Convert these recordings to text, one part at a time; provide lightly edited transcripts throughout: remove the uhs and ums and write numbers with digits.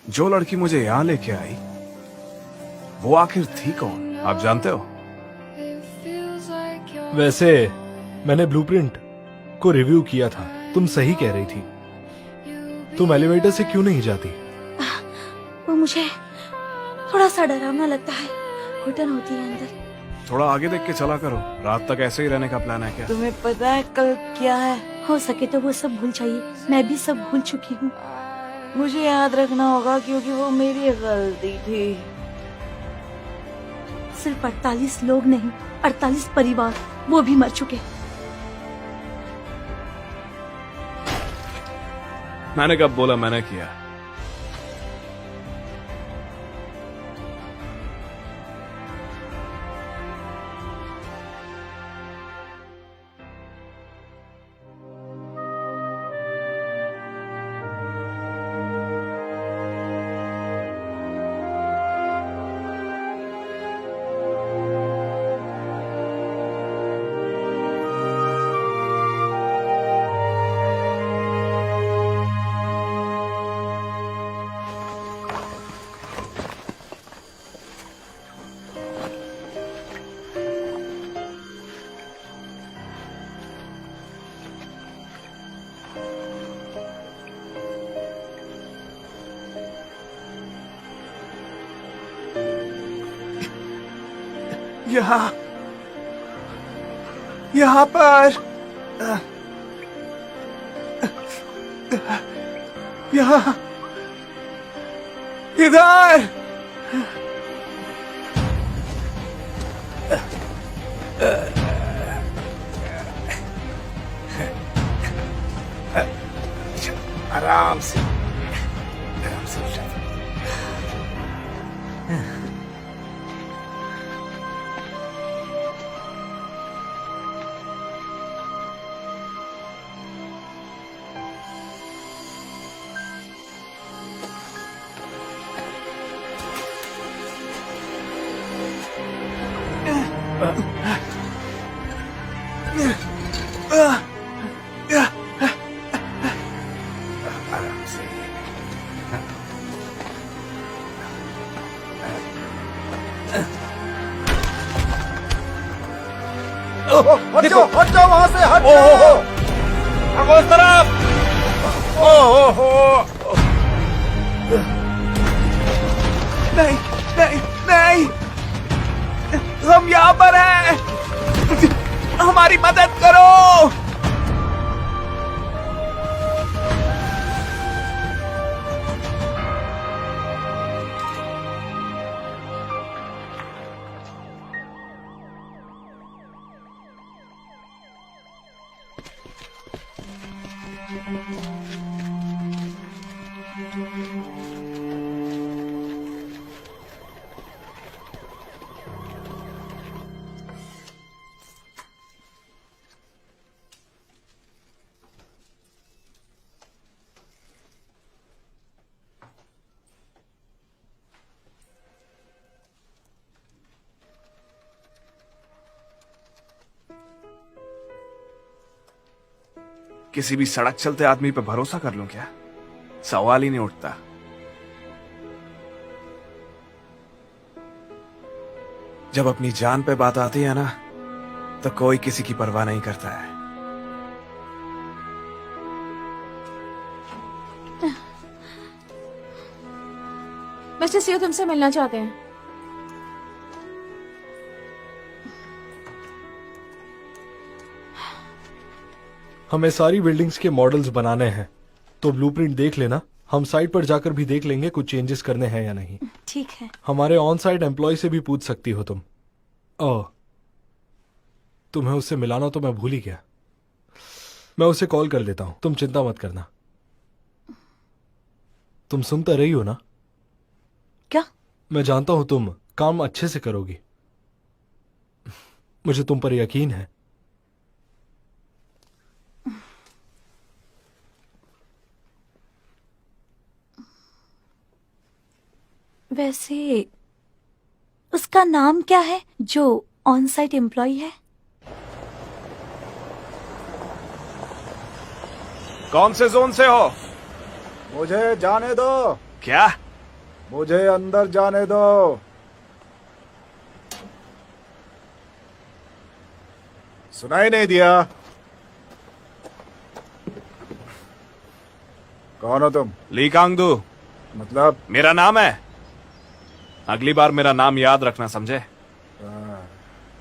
जो लड़की मुझे यहाँ लेके आई वो आखिर थी कौन, आप जानते हो? वैसे मैंने ब्लूप्रिंट को रिव्यू किया था, तुम सही कह रही थी। तुम एलिवेटर से क्यों नहीं जाती? वो मुझे थोड़ा सा डरावना लगता है, घुटन होती है अंदर। थोड़ा आगे देख के चला करो, रात तक ऐसे ही रहने का प्लान है क्या? तुम्हें पता है कल क्या है? हो सके तो वो सब भूल जाइए, मैं भी सब भूल चुकी हूँ। मुझे याद रखना होगा क्योंकि वो मेरी गलती थी। सिर्फ 48 लोग नहीं, 48 परिवार, वो भी मर चुके। मैंने कब बोला मैंने किया? यहाँ पर यहाँ इधर आराम से उठ जाओ। आराम से। हट जाओ वहां से, हट जाओ। उस तरफ। नहीं नहीं नहीं, हम यहाँ पर हैं, हमारी मदद करो। किसी भी सड़क चलते आदमी पे भरोसा कर लूं क्या? सवाल ही नहीं उठता। जब अपनी जान पे बात आती है ना, तो कोई किसी की परवाह नहीं करता है। मिस्टर सियो तुमसे मिलना चाहते हैं। हमें सारी बिल्डिंग्स के मॉडल्स बनाने हैं, तो ब्लूप्रिंट देख लेना। हम साइट पर जाकर भी देख लेंगे कुछ चेंजेस करने हैं या नहीं। ठीक है। हमारे ऑन साइट एम्प्लॉय से भी पूछ सकती हो तुम। तुम्हें उससे मिलाना तो मैं भूल ही गया। मैं उसे कॉल कर लेता हूं, तुम चिंता मत करना। तुम सुनता रही हो ना? क्या? मैं जानता हूं तुम काम अच्छे से करोगी, मुझे तुम पर यकीन है। वैसे उसका नाम क्या है जो ऑन साइट एम्प्लॉय है? कौन से जोन से हो? मुझे जाने दो। क्या? मुझे अंदर जाने दो। सुनाई नहीं दिया? कौन हो तुम? ली कांगदू मतलब? मेरा नाम है। अगली बार मेरा नाम याद रखना, समझे?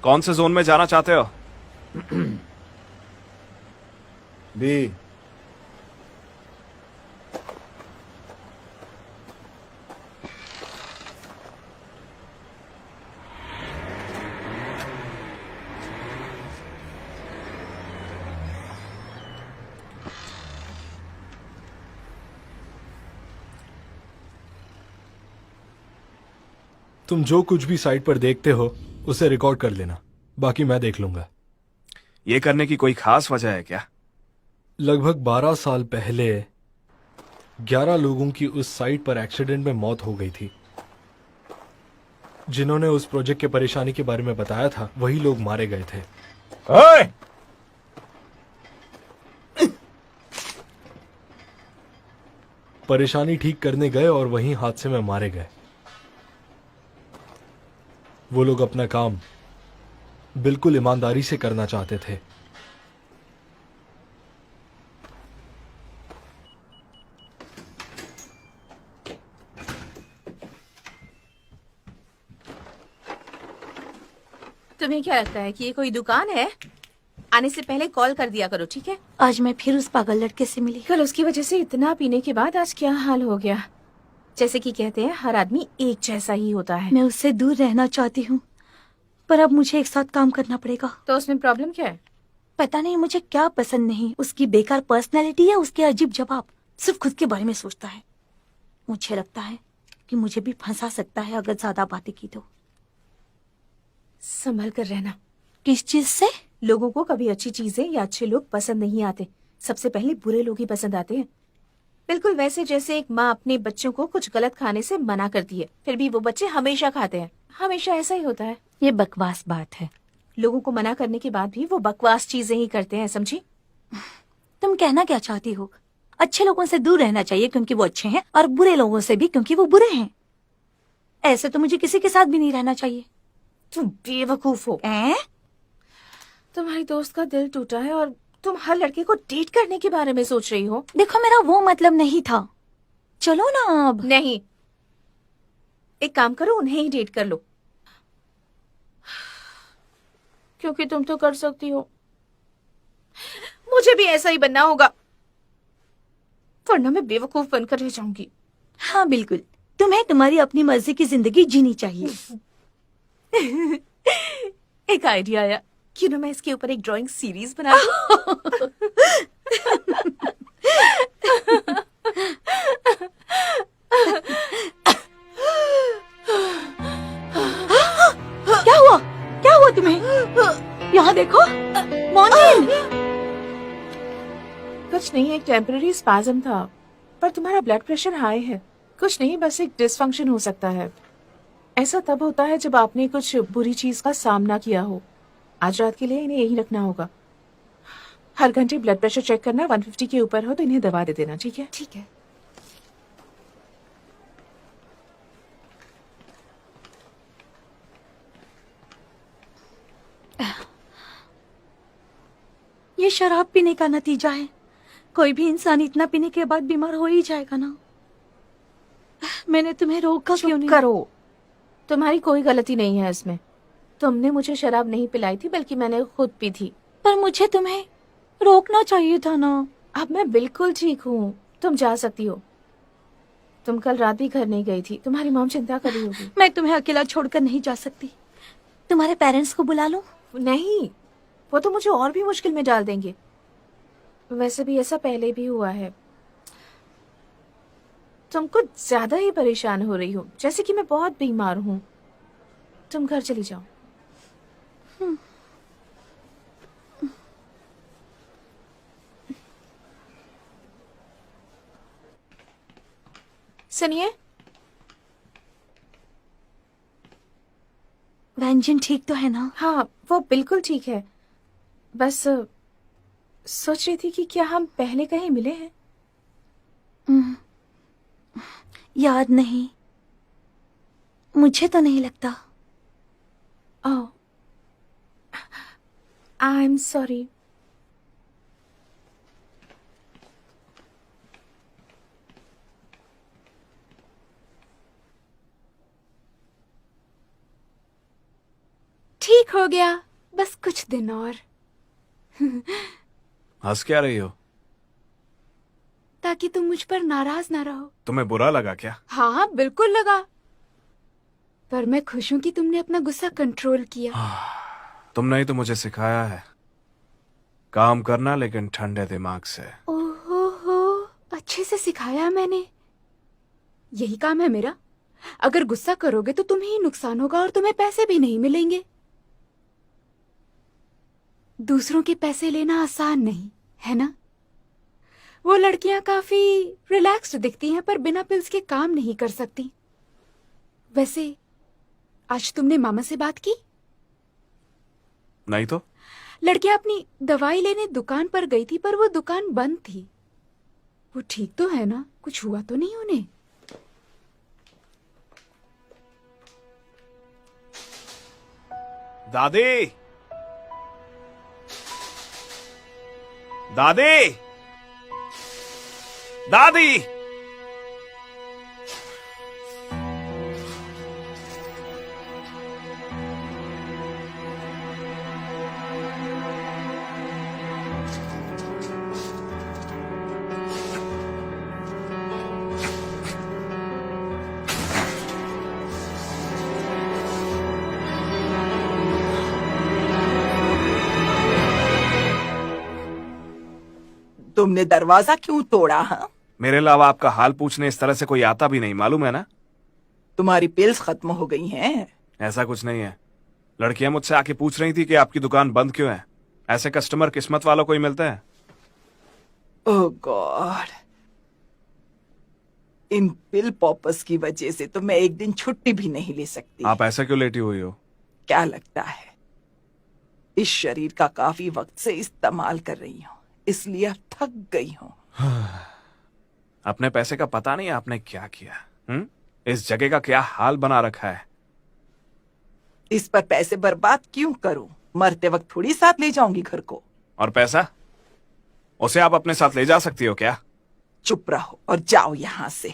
कौन से जोन में जाना चाहते हो? बी। तुम जो कुछ भी साइट पर देखते हो उसे रिकॉर्ड कर लेना, बाकी मैं देख लूंगा। ये करने की कोई खास वजह है क्या? लगभग 12 साल पहले 11 लोगों की उस साइट पर एक्सीडेंट में मौत हो गई थी। जिन्होंने उस प्रोजेक्ट के परेशानी के बारे में बताया था वही लोग मारे गए थे। ओए! परेशानी ठीक करने गए और वहीं हादसे में मारे गए। वो लोग अपना काम बिल्कुल ईमानदारी से करना चाहते थे। तुम्हें क्या लगता है कि ये कोई दुकान है? आने से पहले कॉल कर दिया करो, ठीक है? आज मैं फिर उस पागल लड़के से मिली। कल उसकी वजह से इतना पीने के बाद आज क्या हाल हो गया। जैसे कि कहते हैं हर आदमी एक जैसा ही होता है। मैं उससे दूर रहना चाहती हूँ, पर अब मुझे एक साथ काम करना पड़ेगा। तो उसमें प्रॉब्लम क्या है? पता नहीं मुझे क्या पसंद नहीं, उसकी बेकार पर्सनैलिटी या उसके अजीब जवाब। सिर्फ खुद के बारे में सोचता है। मुझे लगता है कि मुझे भी फंसा सकता है अगर ज्यादा बातें की तो। संभल कर रहना। किस चीज से? लोगों को कभी अच्छी चीजें या अच्छे लोग पसंद नहीं आते, सबसे पहले बुरे लोग ही पसंद आते हैं। बिल्कुल वैसे जैसे एक माँ अपने बच्चों को कुछ गलत खाने से मना करती है, फिर भी वो बच्चे हमेशा खाते हैं। हमेशा ऐसा ही होता है। ये बकवास बात है। लोगों को मना करने के बाद भी वो बकवास चीजें ही करते हैं, समझी? तुम कहना क्या चाहती हो? अच्छे लोगों से दूर रहना चाहिए क्योंकि वो अच्छे हैं, और बुरे लोगों से भी क्योंकि वो बुरे हैं। ऐसे तो मुझे किसी के साथ भी नहीं रहना चाहिए। तुम बेवकूफ हो। तुम्हारी दोस्त का दिल टूटा है और तुम हर लड़के को डेट करने के बारे में सोच रही हो। देखो मेरा वो मतलब नहीं था। चलो ना अब। नहीं, एक काम करो, उन्हें ही डेट कर लो, क्योंकि तुम तो कर सकती हो। मुझे भी ऐसा ही बनना होगा, वरना मैं बेवकूफ बनकर रह जाऊंगी। हाँ बिल्कुल, तुम्हें तुम्हारी अपनी मर्जी की जिंदगी जीनी चाहिए। एक आइडिया आया, क्यों ना मैं इसके ऊपर एक ड्राइंग सीरीज बना दूं? क्या हुआ? क्या हुआ तुम्हें? यहाँ देखो मॉर्निंग। कुछ नहीं, एक टेम्पररी स्पाज्म था, पर तुम्हारा ब्लड प्रेशर हाई है। कुछ नहीं, बस एक डिसफंक्शन हो सकता है। ऐसा तब होता है जब आपने कुछ बुरी चीज का सामना किया हो। आज रात के लिए इन्हें यही रखना होगा। हर घंटे ब्लड प्रेशर चेक करना, 150 के ऊपर हो तो इन्हें दवा दे देना, ठीक है? ठीक है। ये शराब पीने का नतीजा है। कोई भी इंसान इतना पीने के बाद बीमार हो ही जाएगा ना। मैंने तुम्हें रोका क्यों नहीं? करो, तुम्हारी कोई गलती नहीं है इसमें। तुमने मुझे शराब नहीं पिलाई थी, बल्कि मैंने खुद पी थी। पर मुझे तुम्हें रोकना चाहिए था ना। अब मैं बिल्कुल ठीक हूँ, तुम जा सकती हो। तुम कल रात भी घर नहीं गई थी, तुम्हारी मॉम चिंता कर रही होगी। मैं तुम्हें अकेला छोड़कर नहीं जा सकती। तुम्हारे पेरेंट्स को बुला लूं? नहीं, वो तो मुझे और भी मुश्किल में डाल देंगे। वैसे भी ऐसा पहले भी हुआ है। तुम कुछ ज्यादा ही परेशान हो रही हो, जैसे कि मैं बहुत बीमार हूँ। तुम घर चली जाओ। सुनिए, व्यंजन ठीक तो है ना? हाँ वो बिल्कुल ठीक है। बस सोच रही थी कि क्या हम पहले कहीं मिले हैं? याद नहीं। मुझे तो नहीं लगता। ओह, आई एम सॉरी। ठीक हो गया, बस कुछ दिन और, हंस क्या रही हो? ताकि तुम मुझ पर नाराज ना रहो। तुम्हें बुरा लगा क्या? हाँ बिल्कुल लगा, पर मैं खुश हूं कि तुमने अपना गुस्सा कंट्रोल किया। तुमने ही तो मुझे सिखाया है काम करना, लेकिन ठंडे दिमाग से। ओहो हो, अच्छे से सिखाया मैंने। यही काम है मेरा। अगर गुस्सा करोगे तो तुम्हें ही नुकसान होगा और तुम्हें पैसे भी नहीं मिलेंगे। दूसरों के पैसे लेना आसान नहीं है ना। वो लड़कियां काफी रिलैक्स्ड दिखती हैं पर बिना पिल्स के काम नहीं कर सकती। वैसे आज तुमने मामा से बात की? नहीं तो। लड़कियां अपनी दवाई लेने दुकान पर गई थी पर वो दुकान बंद थी। वो ठीक तो है ना? कुछ हुआ तो नहीं उन्हें? दादी, दादी, दादी। तुमने दरवाजा क्यों तोड़ा? हाँ, मेरे अलावा आपका हाल पूछने इस तरह से कोई आता भी नहीं, मालूम है ना? तुम्हारी पिल्स खत्म हो गई हैं। ऐसा कुछ नहीं है। लड़कियां मुझसे आके पूछ रही थी कि आपकी दुकान बंद क्यों है। ऐसे कस्टमर किस्मत वालों को ही मिलते हैं। ओह गॉड, इन पिल पॉपर्स की वजह से तो मैं एक दिन छुट्टी भी नहीं ले सकती। आप ऐसा क्यों लेटी हुई हो? क्या लगता है इस शरीर का काफी वक्त से इस्तेमाल कर रही हूँ, इसलिए अब थक गई हूँ। अपने पैसे का पता नहीं आपने क्या किया। इस जगह का क्या हाल बना रखा है। इस पर पैसे बर्बाद क्यों करूं? मरते वक्त थोड़ी साथ ले जाऊंगी घर को। और पैसा, उसे आप अपने साथ ले जा सकती हो क्या? चुप रहो और जाओ यहाँ से।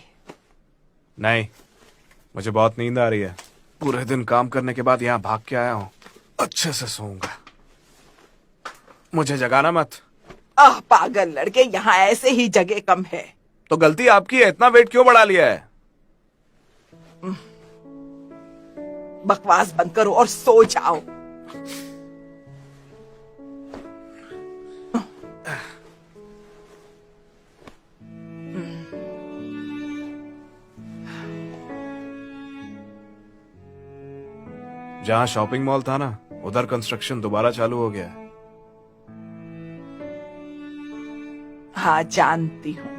नहीं, मुझे बहुत नींद आ रही है। पूरे दिन काम करने के बाद यहाँ भाग के आया हूँ। अच्छे से सोऊंगा। मुझे जगाना मत। आह पागल लड़के, यहाँ ऐसे ही जगह कम है। तो गलती आपकी है, इतना वेट क्यों बढ़ा लिया है? बकवास बंद करो और सो जाओ। जहाँ शॉपिंग मॉल था ना, उधर कंस्ट्रक्शन दोबारा चालू हो गया है। हाँ जानती हूँ,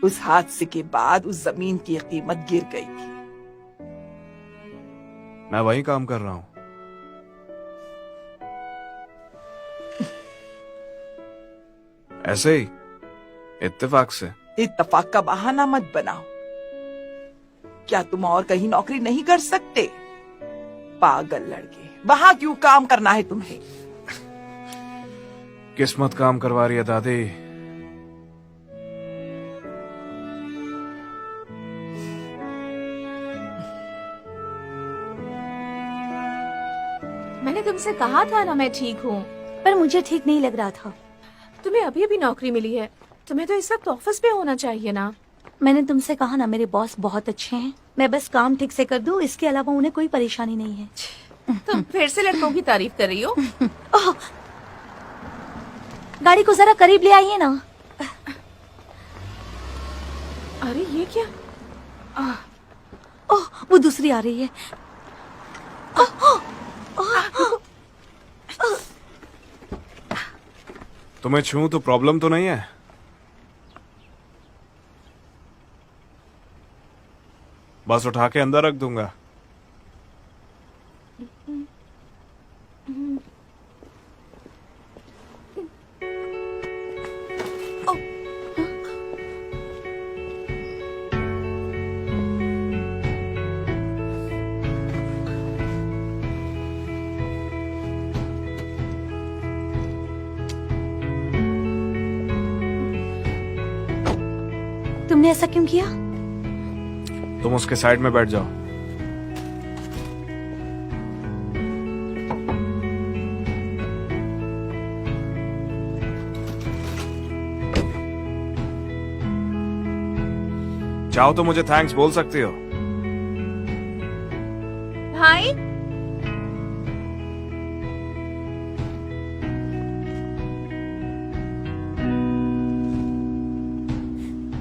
उस हादसे के बाद उस जमीन की कीमत गिर गई थी। मैं वहीं काम कर रहा हूँ। ऐसे ही, इत्तेफाक से। इत्तेफाक का बहाना मत बनाओ। क्या तुम और कहीं नौकरी नहीं कर सकते? पागल लड़के, वहां क्यों काम करना है तुम्हें? किस्मत काम करवा रही है दादी। मैंने तुमसे कहा था ना मैं ठीक हूँ। पर मुझे ठीक नहीं लग रहा था। तुम्हें अभी अभी नौकरी मिली है, तुम्हें तो इस वक्त ऑफिस पे होना चाहिए ना। मैंने तुमसे कहा ना, मेरे बॉस बहुत अच्छे हैं। मैं बस काम ठीक से कर दूं, इसके अलावा उन्हें कोई परेशानी नहीं है। तुम फिर से लड़कों की तारीफ कर रही हो। ओह, गाड़ी को जरा करीब ले आइए ना। अरे ये क्या? ओह, वो दूसरी आ रही है। तुम्हें छूं तो प्रॉब्लम तो नहीं है? बस उठा के अंदर रख दूंगा। तुमने ऐसा क्यों किया? तुम उसके साइड में बैठ जाओ। चाहो तो मुझे थैंक्स बोल सकती हो। भाई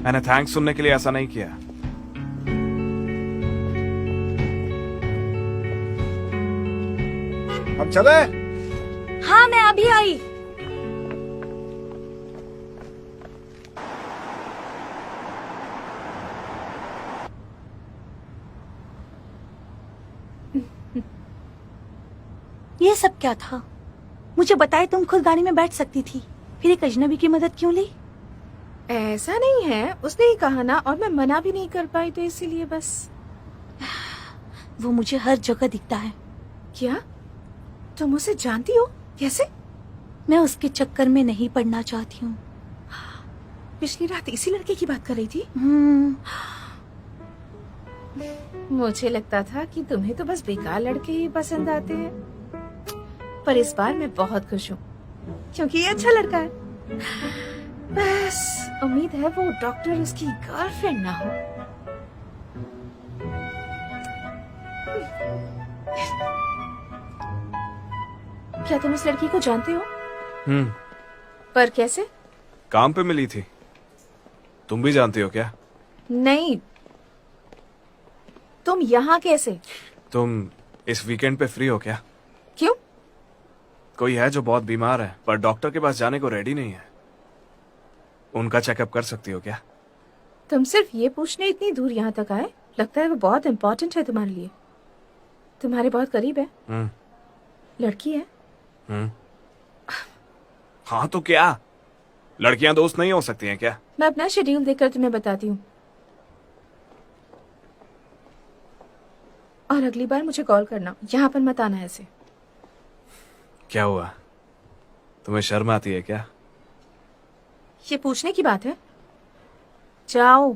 मैंने थैंक्स सुनने के लिए ऐसा नहीं किया। हम चले। हाँ, मैं अभी आई। ये सब क्या था? मुझे बताए तुम खुद गाड़ी में बैठ सकती थी, फिर एक अजनबी की मदद क्यों ली? ऐसा नहीं है, उसने ही कहा ना, और मैं मना भी नहीं कर पाई, तो इसीलिए बस। वो मुझे हर जगह दिखता है। क्या तुम उसे जानती हो? कैसे? मैं उसके चक्कर में नहीं पड़ना चाहती हूँ। पिछली रात इसी लड़के की बात कर रही थी। मुझे लगता था कि तुम्हें तो बस बेकार लड़के ही पसंद आते हैं, पर इस बार मैं बहुत खुश हूँ क्योंकि ये अच्छा लड़का है। बस उम्मीद है वो डॉक्टर उसकी गर्लफ्रेंड ना हो। क्या तुम इस लड़की को जानते हो? पर कैसे? काम पे मिली थी। तुम भी जानती हो क्या? नहीं, तुम यहाँ कैसे? तुम इस वीकेंड पे फ्री हो क्या? क्यों? कोई है जो बहुत बीमार है पर डॉक्टर के पास जाने को रेडी नहीं है। उनका चेकअप कर सकती हो क्या? तुम सिर्फ ये पूछने इतनी दूर यहाँ तक आए? लगता है वो बहुत इम्पोर्टेंट है तुम्हारे लिए, तुम्हारे बहुत करीब है। लड़की है? हाँ तो क्या, लड़कियां दोस्त नहीं हो सकती हैं क्या? मैं अपना शेड्यूल देखकर तुम्हें बताती हूँ, और अगली बार मुझे कॉल करना, यहाँ पर मत आना ऐसे। क्या हुआ, तुम्हें शर्म आती है क्या? ये पूछने की बात है? जाओ।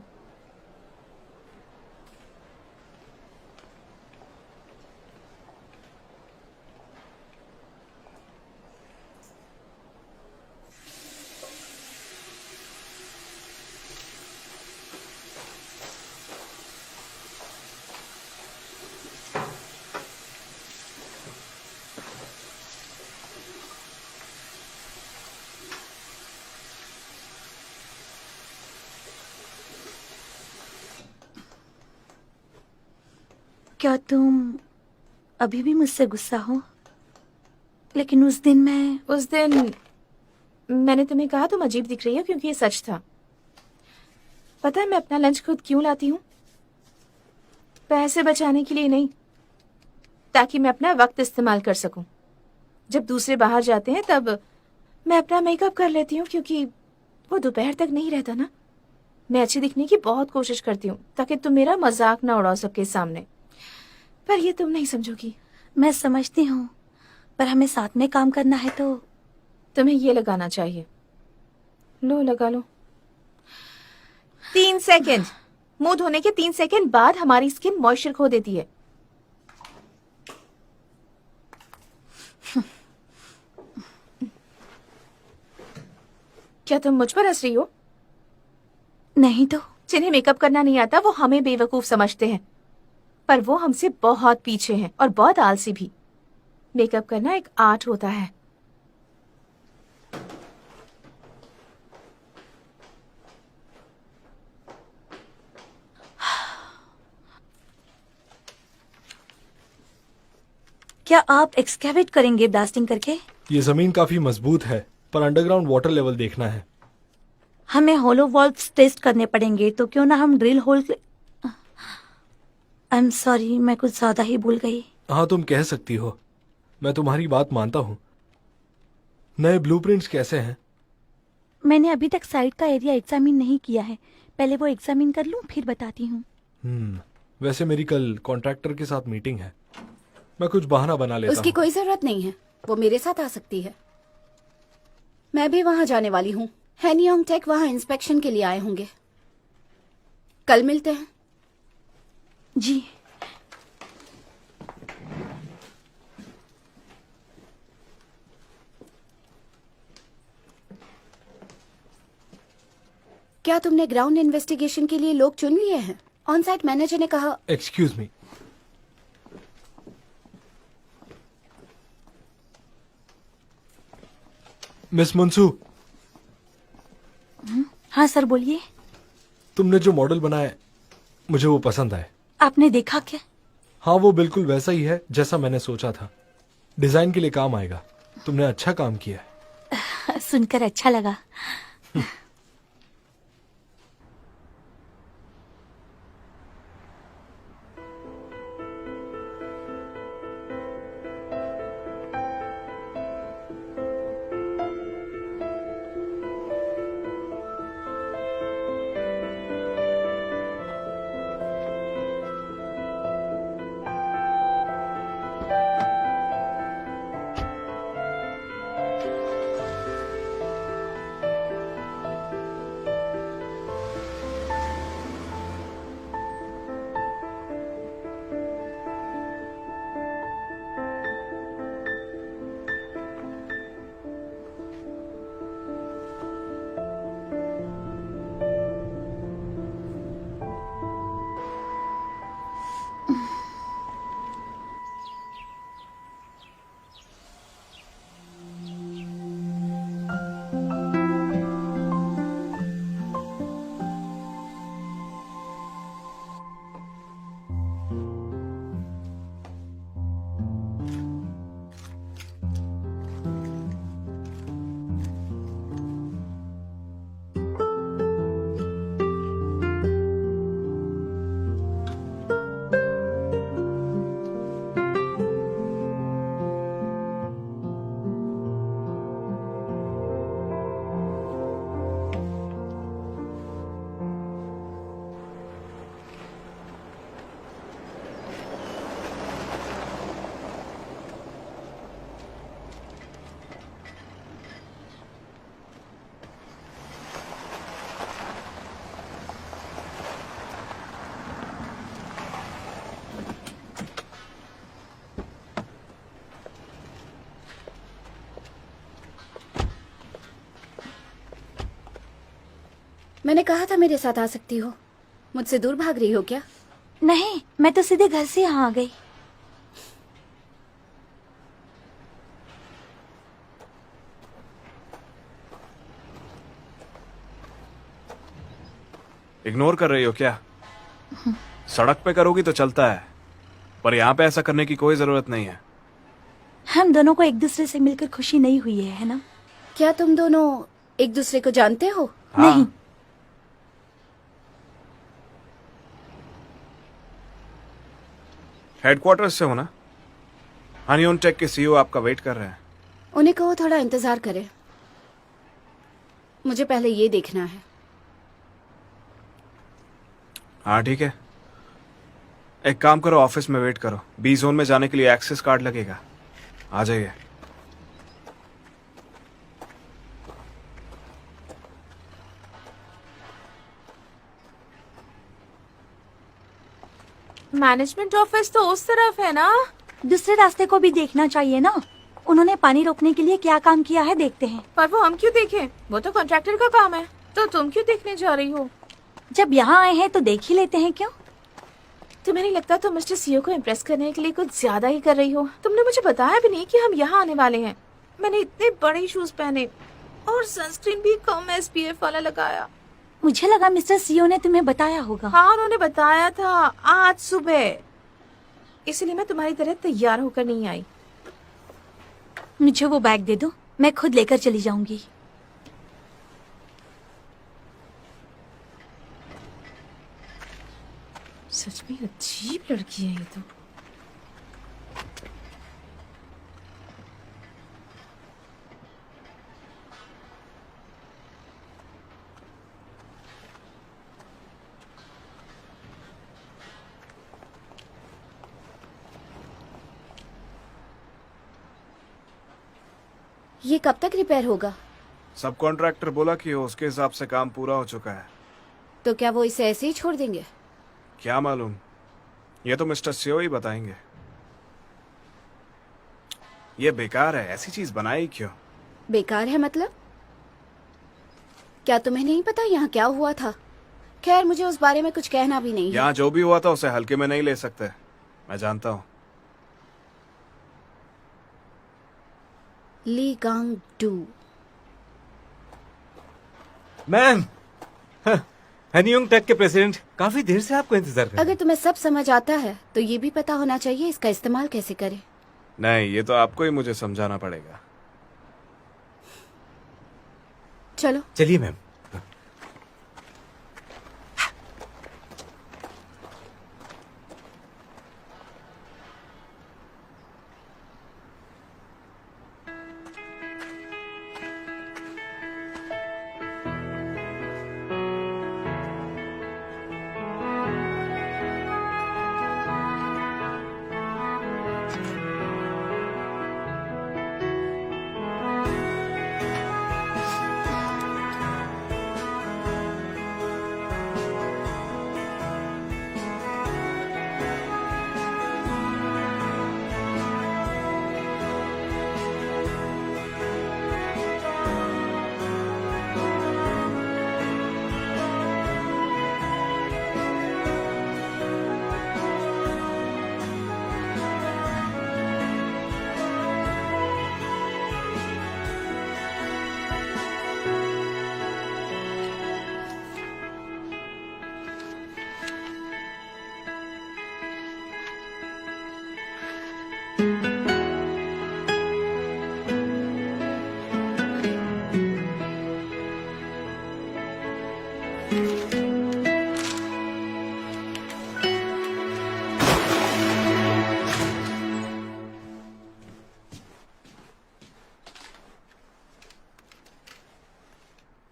क्या तुम अभी भी मुझसे गुस्सा हो? लेकिन उस दिन मैंने तुम्हें कहा तुम अजीब दिख रही हो, क्योंकि ये सच था। पता है मैं अपना लंच खुद क्यों लाती हूँ? पैसे बचाने के लिए नहीं, ताकि मैं अपना वक्त इस्तेमाल कर सकूं। जब दूसरे बाहर जाते हैं तब मैं अपना मेकअप कर लेती हूँ, क्योंकि वो दोपहर तक नहीं रहता ना। मैं अच्छी दिखने की बहुत कोशिश करती हूँ ताकि तुम मेरा मजाक ना उड़ा सके सामने, पर ये तुम नहीं समझोगी। मैं समझती हूँ, पर हमें साथ में काम करना है तो तुम्हें ये लगाना चाहिए। लो लगा लो। 3 सेकंड, मुंह धोने के 3 सेकंड बाद हमारी स्किन मॉइस्चर खो देती है। क्या तुम मुझ पर हंस रही हो? नहीं तो। जिन्हें मेकअप करना नहीं आता वो हमें बेवकूफ समझते हैं, पर वो हमसे बहुत पीछे हैं और बहुत आलसी भी। मेकअप करना एक आर्ट होता है। क्या आप एक्सकेवेट करेंगे ब्लास्टिंग करके? ये जमीन काफी मजबूत है, पर अंडरग्राउंड वाटर लेवल देखना है। हमें होलो वॉल्व्स टेस्ट करने पड़ेंगे, तो क्यों ना हम drill hole. I am sorry, मैं कुछ ज्यादा ही भूल गई। हाँ तुम कह सकती हो, मैं तुम्हारी बात मानता हूँ। नए ब्लूप्रिंट्स कैसे हैं? मैंने अभी तक साइट का एरिया एग्जामिन नहीं किया है, पहले वो एग्जामिन कर लूं फिर बताती हूँ। वैसे मेरी कल कॉन्ट्रैक्टर के साथ मीटिंग है, मैं कुछ बहाना बना लेता उसकी हूँ। कोई जरूरत नहीं है, वो मेरे साथ आ सकती है। मैं भी वहां जाने वाली हूँ। हैनियोंग टेक वहां इंस्पेक्शन के लिए आए होंगे। कल मिलते हैं। जी। क्या तुमने ग्राउंड इन्वेस्टिगेशन के लिए लोग चुन लिए हैं? ऑन साइट मैनेजर ने कहा। एक्सक्यूज मी, मिस मुंसू, हाँ सर बोलिए। तुमने जो मॉडल बनाया है, मुझे वो पसंद आया। आपने देखा क्या? हाँ, वो बिल्कुल वैसा ही है जैसा मैंने सोचा था। डिजाइन के लिए काम आएगा। तुमने अच्छा काम किया है। सुनकर अच्छा लगा। मैंने कहा था मेरे साथ आ सकती हो। मुझसे दूर भाग रही हो क्या? नहीं, मैं तो सीधे घर से यहाँ आ गई। इग्नोर कर रही हो क्या? सड़क पे करोगी तो चलता है, पर यहाँ पे ऐसा करने की कोई जरूरत नहीं है। हम दोनों को एक दूसरे से मिलकर खुशी नहीं हुई है ना? क्या तुम दोनों एक दूसरे को जानते हो? हाँ। नहीं। हेडक्वार्टर्स से हो ना? हनीओन टेक के सीईओ आपका वेट कर रहे हैं। उन्हें कहो थोड़ा इंतजार करे। मुझे पहले ये देखना है। हाँ ठीक है, एक काम करो, ऑफिस में वेट करो। बी जोन में जाने के लिए एक्सेस कार्ड लगेगा, आ जाइए। मैनेजमेंट ऑफिस तो उस तरफ है ना? दूसरे रास्ते को भी देखना चाहिए ना। उन्होंने पानी रोकने के लिए क्या काम किया है देखते हैं। पर वो हम क्यों देखें? वो तो कॉन्ट्रैक्टर का काम है। तो तुम क्यों देखने जा रही हो? जब यहाँ आए हैं तो देख ही लेते हैं। क्यों? तुम्हें नहीं लगता तुम मिस्टर सीईओ को इम्प्रेस करने के लिए कुछ ज्यादा ही कर रही हो? तुमने मुझे बताया भी नहीं कि हम यहाँ आने वाले हैं। मैंने इतने बड़े शूज पहने और सनस्क्रीन भी कम SPF वाला लगाया। मुझे लगा मिस्टर सीईओ ने तुम्हें बताया होगा। हाँ, उन्होंने बताया था आज सुबह, इसलिए मैं तुम्हारी तरह तैयार होकर नहीं आई। मुझे वो बैग दे दो, मैं खुद लेकर चली जाऊंगी। सच में अजीब लड़की है ये तो। ये कब तक रिपेयर होगा? सब कॉन्ट्रैक्टर बोला कि उसके हिसाब से काम पूरा हो चुका है। तो क्या वो इसे ऐसे ही छोड़ देंगे? क्या मालूम, ये तो मिस्टर सियो ही बताएंगे। ये बेकार है, ऐसी चीज बनाई क्यों? बेकार है मतलब? क्या तुम्हें नहीं पता यहाँ क्या हुआ था? खैर मुझे उस बारे में कुछ कहना भी नहीं है। यहाँ जो भी हुआ था उसे हल्के में नहीं ले सकते, मैं जानता हूँ। ली गांग डू। मैम, हनीयोंग टेक के प्रेसिडेंट काफी देर से आपको इंतजार कर रहे अगर तुम्हें सब समझ आता है तो ये भी पता होना चाहिए इसका इस्तेमाल कैसे करें। नहीं, ये तो आपको ही मुझे समझाना पड़ेगा। चलो। हैं। चलिए मैम।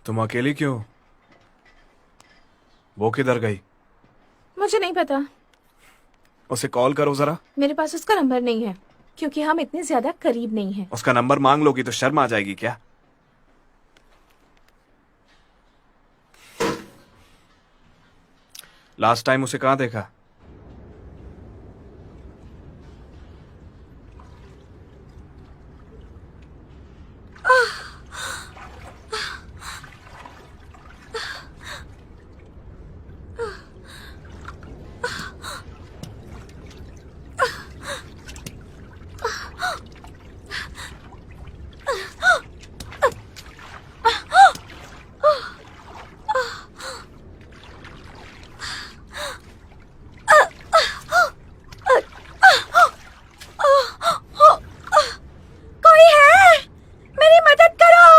तुम अकेली क्यों? वो किधर गई? मुझे नहीं पता, उसे कॉल करो जरा। मेरे पास उसका नंबर नहीं है क्योंकि हम इतने ज्यादा करीब नहीं हैं। उसका नंबर मांग लोगी तो शर्म आ जाएगी क्या? लास्ट टाइम उसे कहां देखा? कोई है? मेरी मदद करो।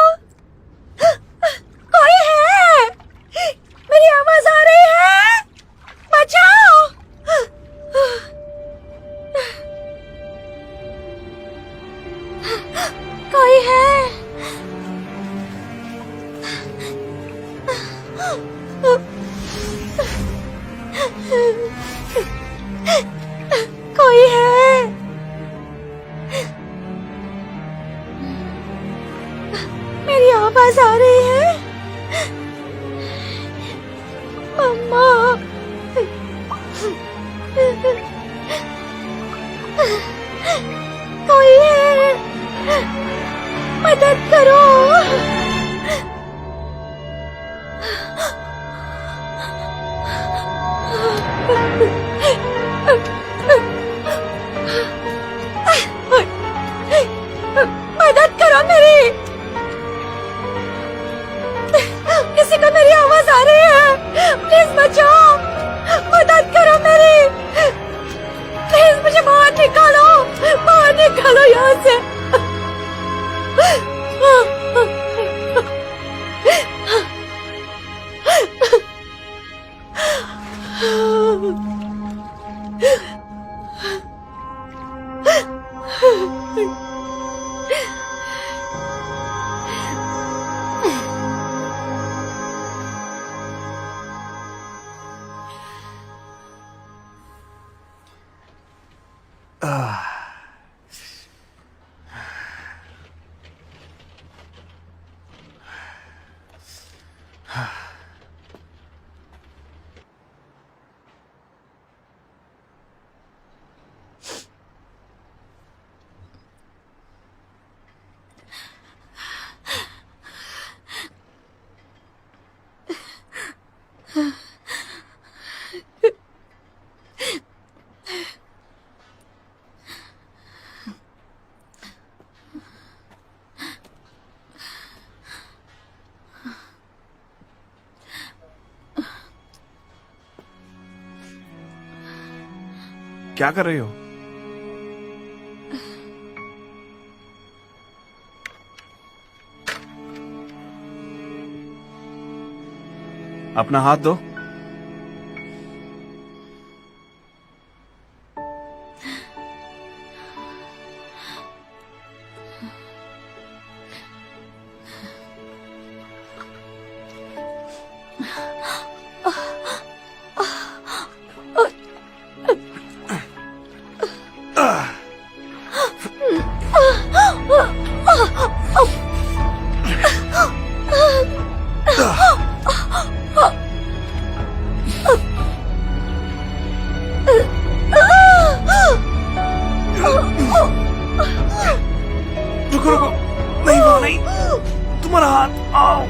कोई है? मेरी आवाज आ रही है? बचाओ। कोई है? कोई है? मेरी आवाज आ रही है? मम्मा। कोई है? मदद करो। मदद करो मेरी। किसी को मेरी आवाज आ रही है? प्लीज बचाओ। मदद करो मेरी। प्लीज मुझे बाहर निकालो। बाहर निकालो यहाँ से। क्या कर रही हो? अपना हाथ दो। रुको रुको, नहीं वो नहीं, तुम्हारा हाथ। आओ।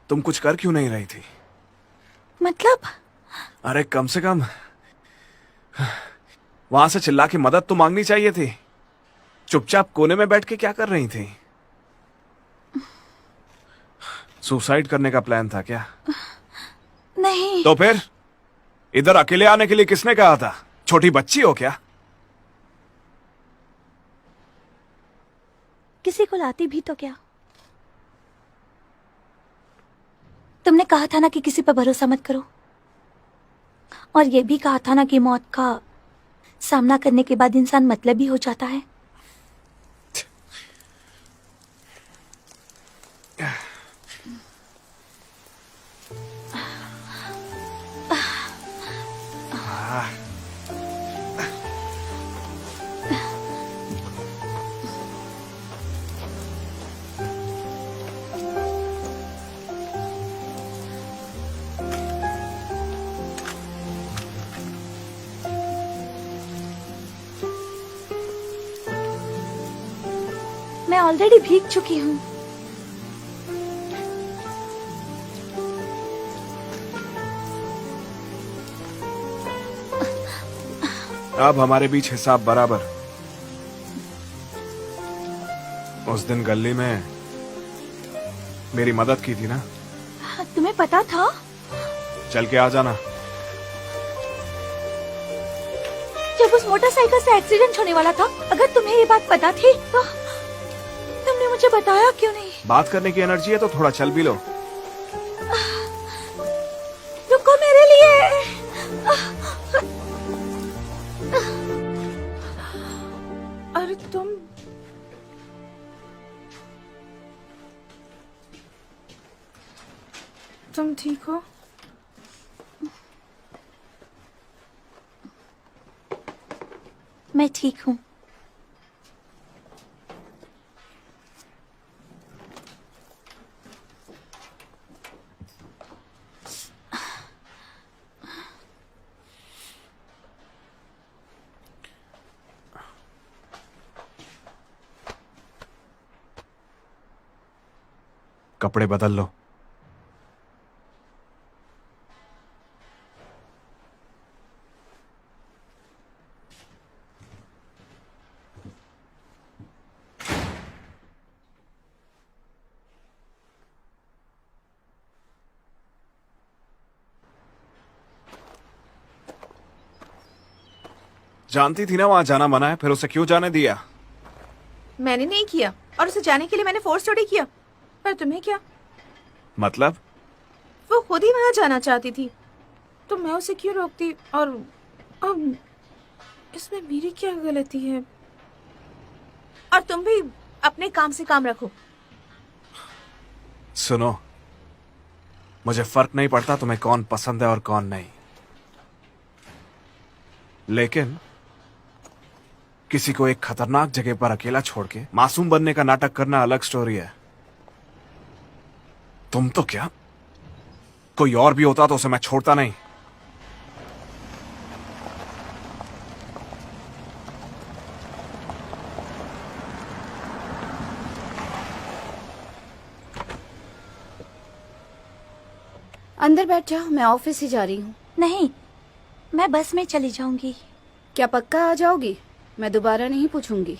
तुम कुछ कर क्यों नहीं रही थी? मतलब? अरे कम से कम वहां से चिल्ला के मदद तो मांगनी चाहिए थी। चुपचाप कोने में बैठ के क्या कर रही थी? सुसाइड करने का प्लान था क्या? नहीं। तो फिर इधर अकेले आने के लिए किसने कहा था? छोटी बच्ची हो क्या? किसी को लाती भी तो क्या? तुमने कहा था ना कि किसी पर भरोसा मत करो, और ये भी कहा था ना कि मौत का सामना करने के बाद इंसान मतलबी हो जाता है। मैं ऑलरेडी भीग चुकी हूँ। अब हमारे बीच हिसाब बराबर। उस दिन गली में मेरी मदद की थी ना? तुम्हें पता था? चल के आ जाना। जब उस मोटरसाइकिल से एक्सीडेंट होने वाला था, अगर तुम्हें ये बात पता थी तो तुमने मुझे बताया क्यों नहीं? बात करने की एनर्जी है तो थोड़ा चल भी लो। रुको मेरे लिए। अरे तुम ठीक हो? मैं ठीक हूँ। कपड़े बदल लो। जानती थी ना वहां जाना मना है, फिर उसे क्यों जाने दिया? मैंने नहीं किया, और उसे जाने के लिए मैंने फोर्स थोड़ी किया। पर तुम्हें क्या? मतलब? वो खुद ही वहां जाना चाहती थी, तो मैं उसे क्यों रोकती? और अब इसमें मेरी क्या गलती है? और तुम भी अपने काम से काम रखो। सुनो, मुझे फर्क नहीं पड़ता तुम्हें कौन पसंद है और कौन नहीं, लेकिन किसी को एक खतरनाक जगह पर अकेला छोड़ के मासूम बनने का नाटक करना अलग स्टोरी है। तुम तो क्या कोई और भी होता तो उसे मैं छोड़ता नहीं। अंदर बैठ जाओ, मैं ऑफिस ही जा रही हूँ। नहीं, मैं बस में चली जाऊंगी। क्या पक्का आ जाओगी? मैं दोबारा नहीं पूछूंगी।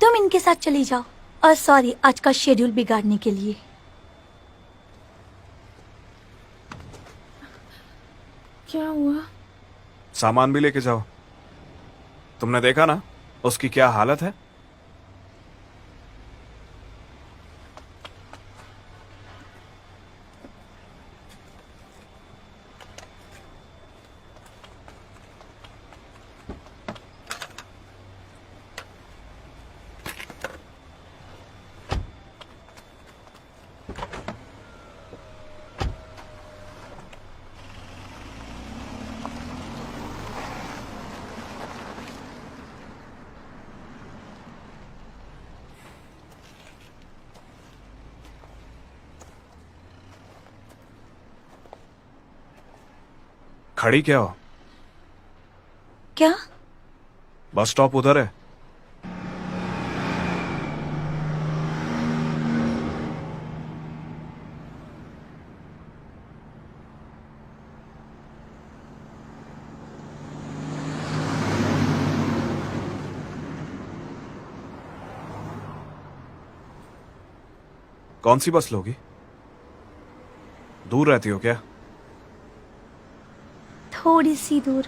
तुम इनके साथ चली जाओ। और सॉरी आज का शेड्यूल बिगाड़ने के लिए। क्या हुआ? सामान भी लेके जाओ। तुमने देखा ना उसकी क्या हालत है। खड़ी क्या हो? क्या? बस स्टॉप उधर है। कौन सी बस लोगी? दूर रहती हो क्या? थोड़ी सी दूर।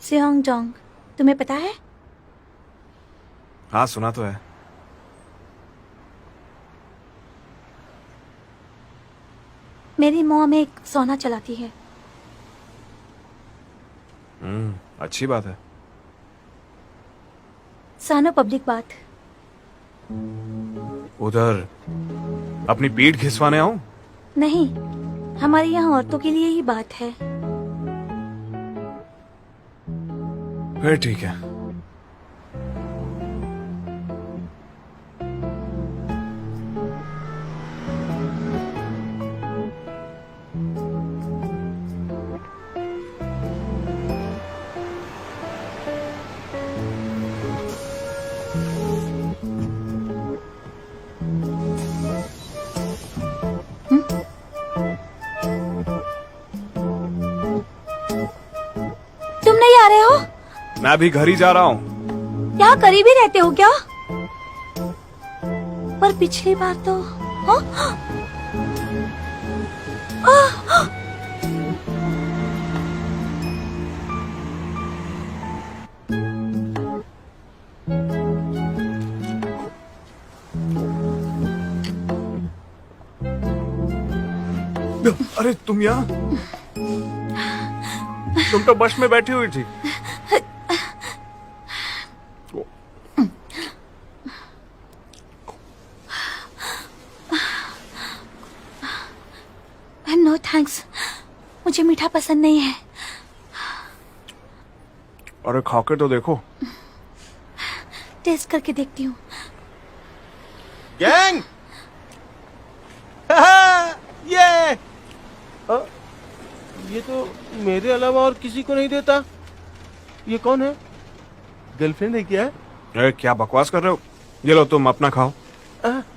सियोंगडोंग, तुम्हें पता है? हाँ सुना तो है। मेरी मॉम एक सोना चलाती है। अच्छी बात है। सानो पब्लिक बात। उधर अपनी पीठ घिसवाने आऊं? नहीं, हमारे यहाँ औरतों के लिए ही बात है। फिर ठीक है। तुम नहीं आ रहे हो? मैं भी घर ही जा रहा हूँ। यहाँ करीब ही रहते हो क्या? पर पिछली बार तो हाँ? अरे तुम यहाँ? तुम तो बस में बैठी हुई थी। नो थैंक्स, मुझे मीठा पसंद नहीं है। अरे खा के तो देखो। टेस्ट करके देखती हूँ। गैंग ये तो मेरे अलावा और किसी को नहीं देता। ये कौन है? गर्लफ्रेंड है क्या? अरे क्या बकवास कर रहे हो? ये लो तुम अपना खाओ।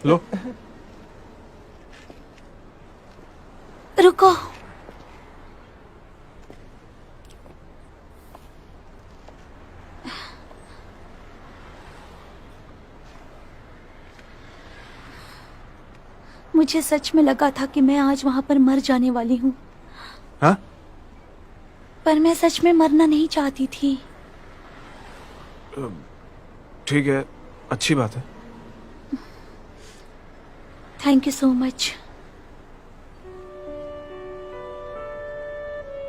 लो। रुको, मुझे सच में लगा था कि मैं आज वहां पर मर जाने वाली हूँ। हाँ? पर मैं सच में मरना नहीं चाहती थी। ठीक है, अच्छी बात है। Thank you so much.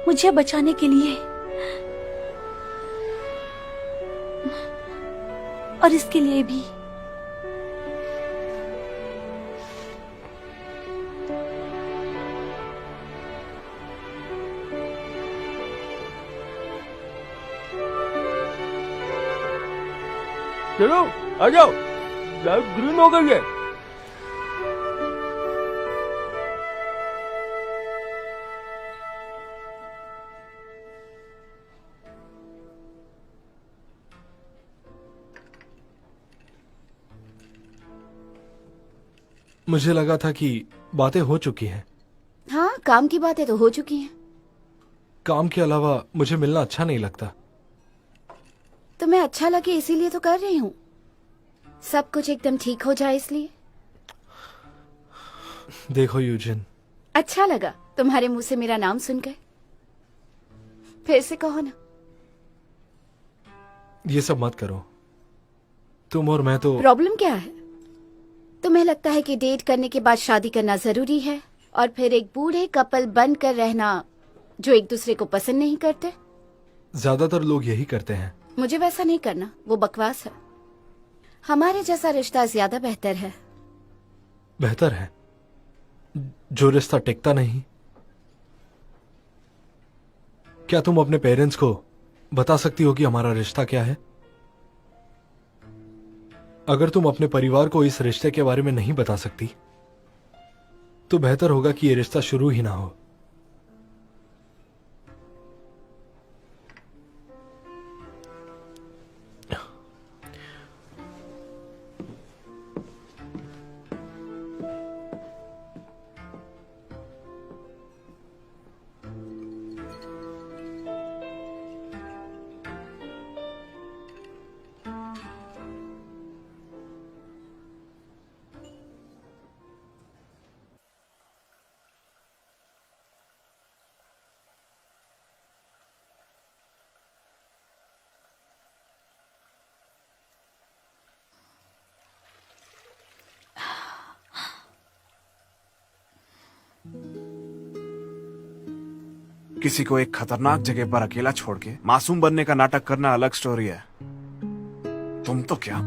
मुझे बचाने के लिए और इसके लिए भी। चलो आ जाओ, लाइट ग्रीन हो गई है। मुझे लगा था कि बातें हो चुकी हैं। हाँ, काम की बातें तो हो चुकी हैं। काम के अलावा मुझे मिलना अच्छा नहीं लगता। तुम्हें अच्छा लगे इसीलिए तो कर रही हूँ, सब कुछ एकदम ठीक हो जाए इसलिए। देखो यूजिन, अच्छा लगा तुम्हारे मुंह से मेरा नाम सुनकर। फिर से कहो ना। ये सब मत करो। तुम और मैं तो प्रॉब्लम क्या है? तुम्हें लगता है कि डेट करने के बाद शादी करना जरूरी है और फिर एक बूढ़े कपल बनकर रहना जो एक दूसरे को पसंद नहीं करते? ज्यादातर लोग यही करते हैं। मुझे वैसा नहीं करना, वो बकवास है। हमारे जैसा रिश्ता ज्यादा बेहतर है। बेहतर है? जो रिश्ता टिकता नहीं। क्या तुम अपने पेरेंट्स को बता सकती हो कि हमारा रिश्ता क्या है? अगर तुम अपने परिवार को इस रिश्ते के बारे में नहीं बता सकती तो बेहतर होगा कि ये रिश्ता शुरू ही ना हो। किसी को एक खतरनाक जगह पर अकेला छोड़ के मासूम बनने का नाटक करना अलग स्टोरी है। तुम तो क्या,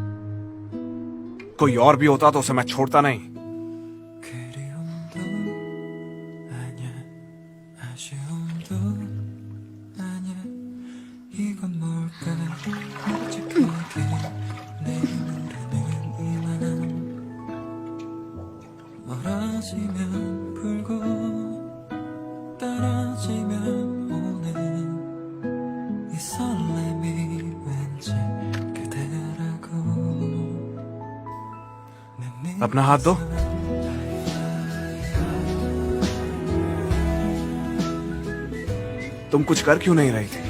कोई और भी होता तो उसे मैं छोड़ता नहीं। अपना हाथ दो। तुम कुछ कर क्यों नहीं रही थी?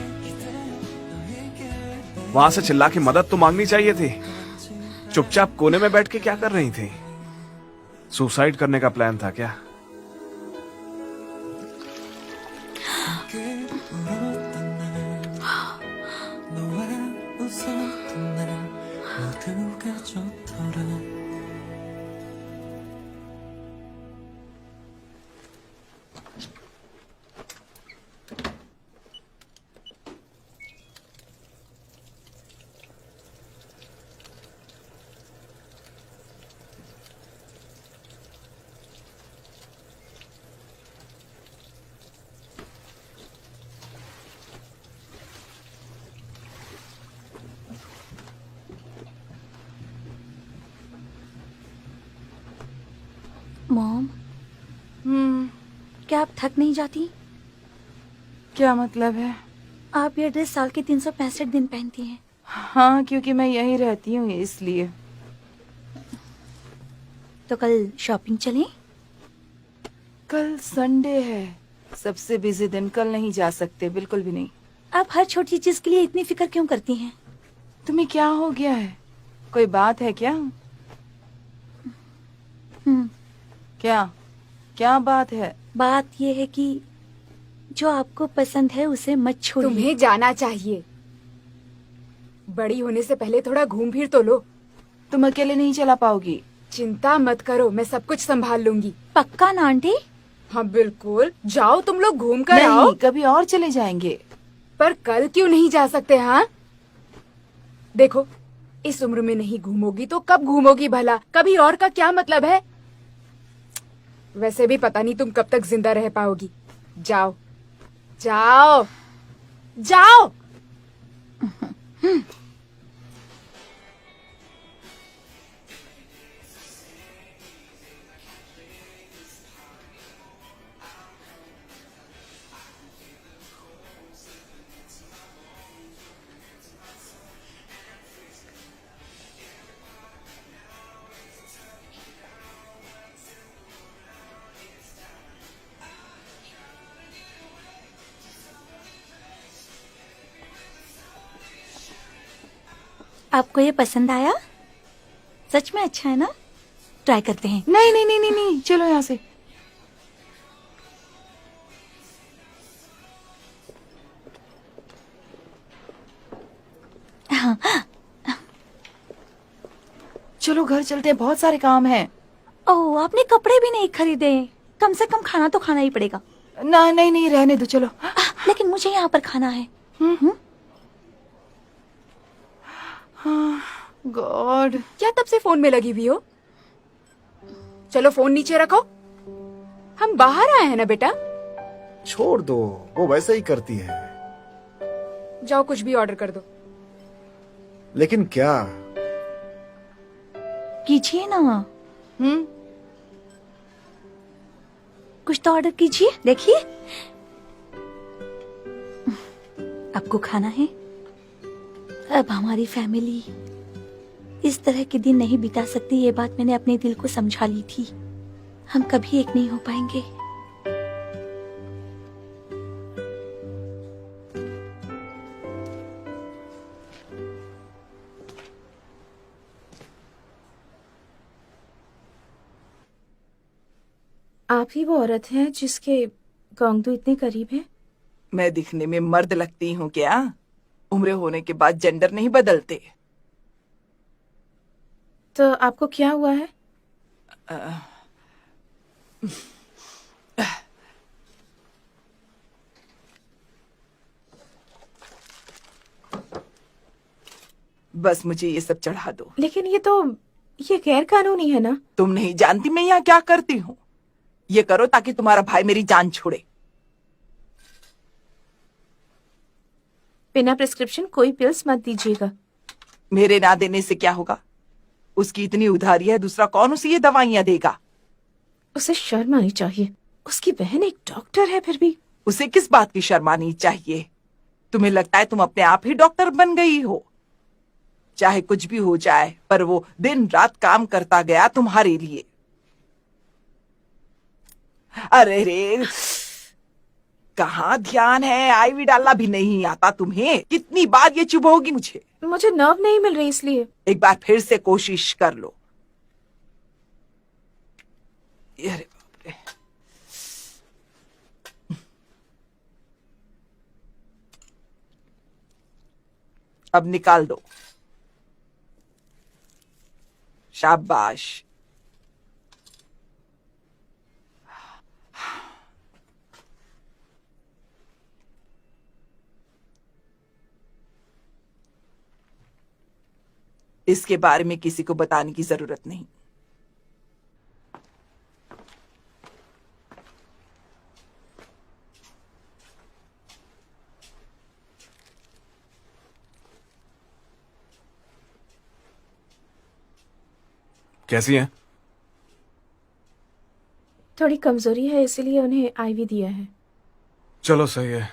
वहां से चिल्ला के मदद तो मांगनी चाहिए थी। चुपचाप कोने में बैठ के क्या कर रही थी? सुसाइड करने का प्लान था क्या? मॉम, क्या आप थक नहीं जाती? क्या मतलब है? आप ये ड्रेस साल के 365 दिन पहनती हैं। हाँ, क्योंकि मैं यहीं रहती हूँ इसलिए। तो कल शॉपिंग चलें? कल संडे है, सबसे बिजी दिन। कल नहीं जा सकते, बिल्कुल भी नहीं। आप हर छोटी चीज के लिए इतनी फिक्र क्यों करती हैं? तुम्हें क्या हो गया है? कोई बात है क्या? क्या क्या बात है? बात यह है कि जो आपको पसंद है उसे मत छोड़िए। तुम्हें जाना चाहिए। बड़ी होने से पहले थोड़ा घूम फिर तो लो। तुम अकेले नहीं चला पाओगी। चिंता मत करो, मैं सब कुछ संभाल लूंगी। पक्का ना आंटी? हाँ बिल्कुल, जाओ तुम लोग घूम कर आओ। नहीं, कभी और चले जाएंगे। पर कल क्यों नहीं जा सकते? हाँ देखो, इस उम्र में नहीं घूमोगी तो कब घूमोगी भला? कभी और का क्या मतलब है? वैसे भी पता नहीं तुम कब तक जिंदा रह पाओगी। जाओ जाओ जाओ। आपको ये पसंद आया? सच में अच्छा है ना? ट्राई करते हैं। नहीं नहीं नहीं नहीं नहीं, चलो यहाँ से। चलो घर चलते हैं, बहुत सारे काम हैं। ओह, आपने कपड़े भी नहीं खरीदे। कम से कम खाना तो खाना ही पड़ेगा। ना नहीं नहीं, रहने दो, चलो। लेकिन मुझे यहाँ पर खाना है। गॉड, क्या तब से फोन में लगी हुई हो? चलो फोन नीचे रखो, हम बाहर आए हैं ना बेटा। छोड़ दो, वो वैसे ही करती है। जाओ कुछ भी ऑर्डर कर दो। लेकिन क्या? कीजिए ना। कुछ तो ऑर्डर कीजिए, देखिए। आपको खाना है? अब हमारी फैमिली इस तरह के दिन नहीं बिता सकती, ये बात मैंने अपने दिल को समझा ली थी। हम कभी एक नहीं हो पाएंगे। आप ही वो औरत हैं जिसके गोंगदू इतने करीब है? मैं दिखने में मर्द लगती हूँ क्या? उम्र होने के बाद जेंडर नहीं बदलते। तो आपको क्या हुआ है? बस मुझे ये सब चढ़ा दो। लेकिन ये गैर कानूनी है ना? तुम नहीं जानती मैं यहाँ क्या करती हूँ। ये करो ताकि तुम्हारा भाई मेरी जान छोड़े। बिना प्रिस्क्रिप्शन कोई पिल्स मत दीजिएगा। मेरे ना देने से क्या होगा? उसकी इतनी उधारी है, दूसरा कौन उसे ये दवाइयाँ देगा? उसे शर्म आनी चाहिए। उसकी बहन एक डॉक्टर है, फिर भी। उसे किस बात की शर्म आनी चाहिए? तुम्हें लगता है तुम अपने आप ही डॉक्टर बन गई हो? चाहे कुछ भी हो जाए, पर वो दिन रात काम करता गया तुम्हारे लिए। अरे रे, कहाँ ध्यान है? आईवी डालना भी नहीं आता तुम्हें? कितनी बार ये चुभोगी मुझे? मुझे नर्व नहीं मिल रही, इसलिए। एक बार फिर से कोशिश कर लो। अरे बाप रे। अब निकाल दो। शाबाश। इसके बारे में किसी को बताने की जरूरत नहीं। कैसी हैं? थोड़ी कमजोरी है, इसीलिए उन्हें आईवी दिया है। चलो सही है।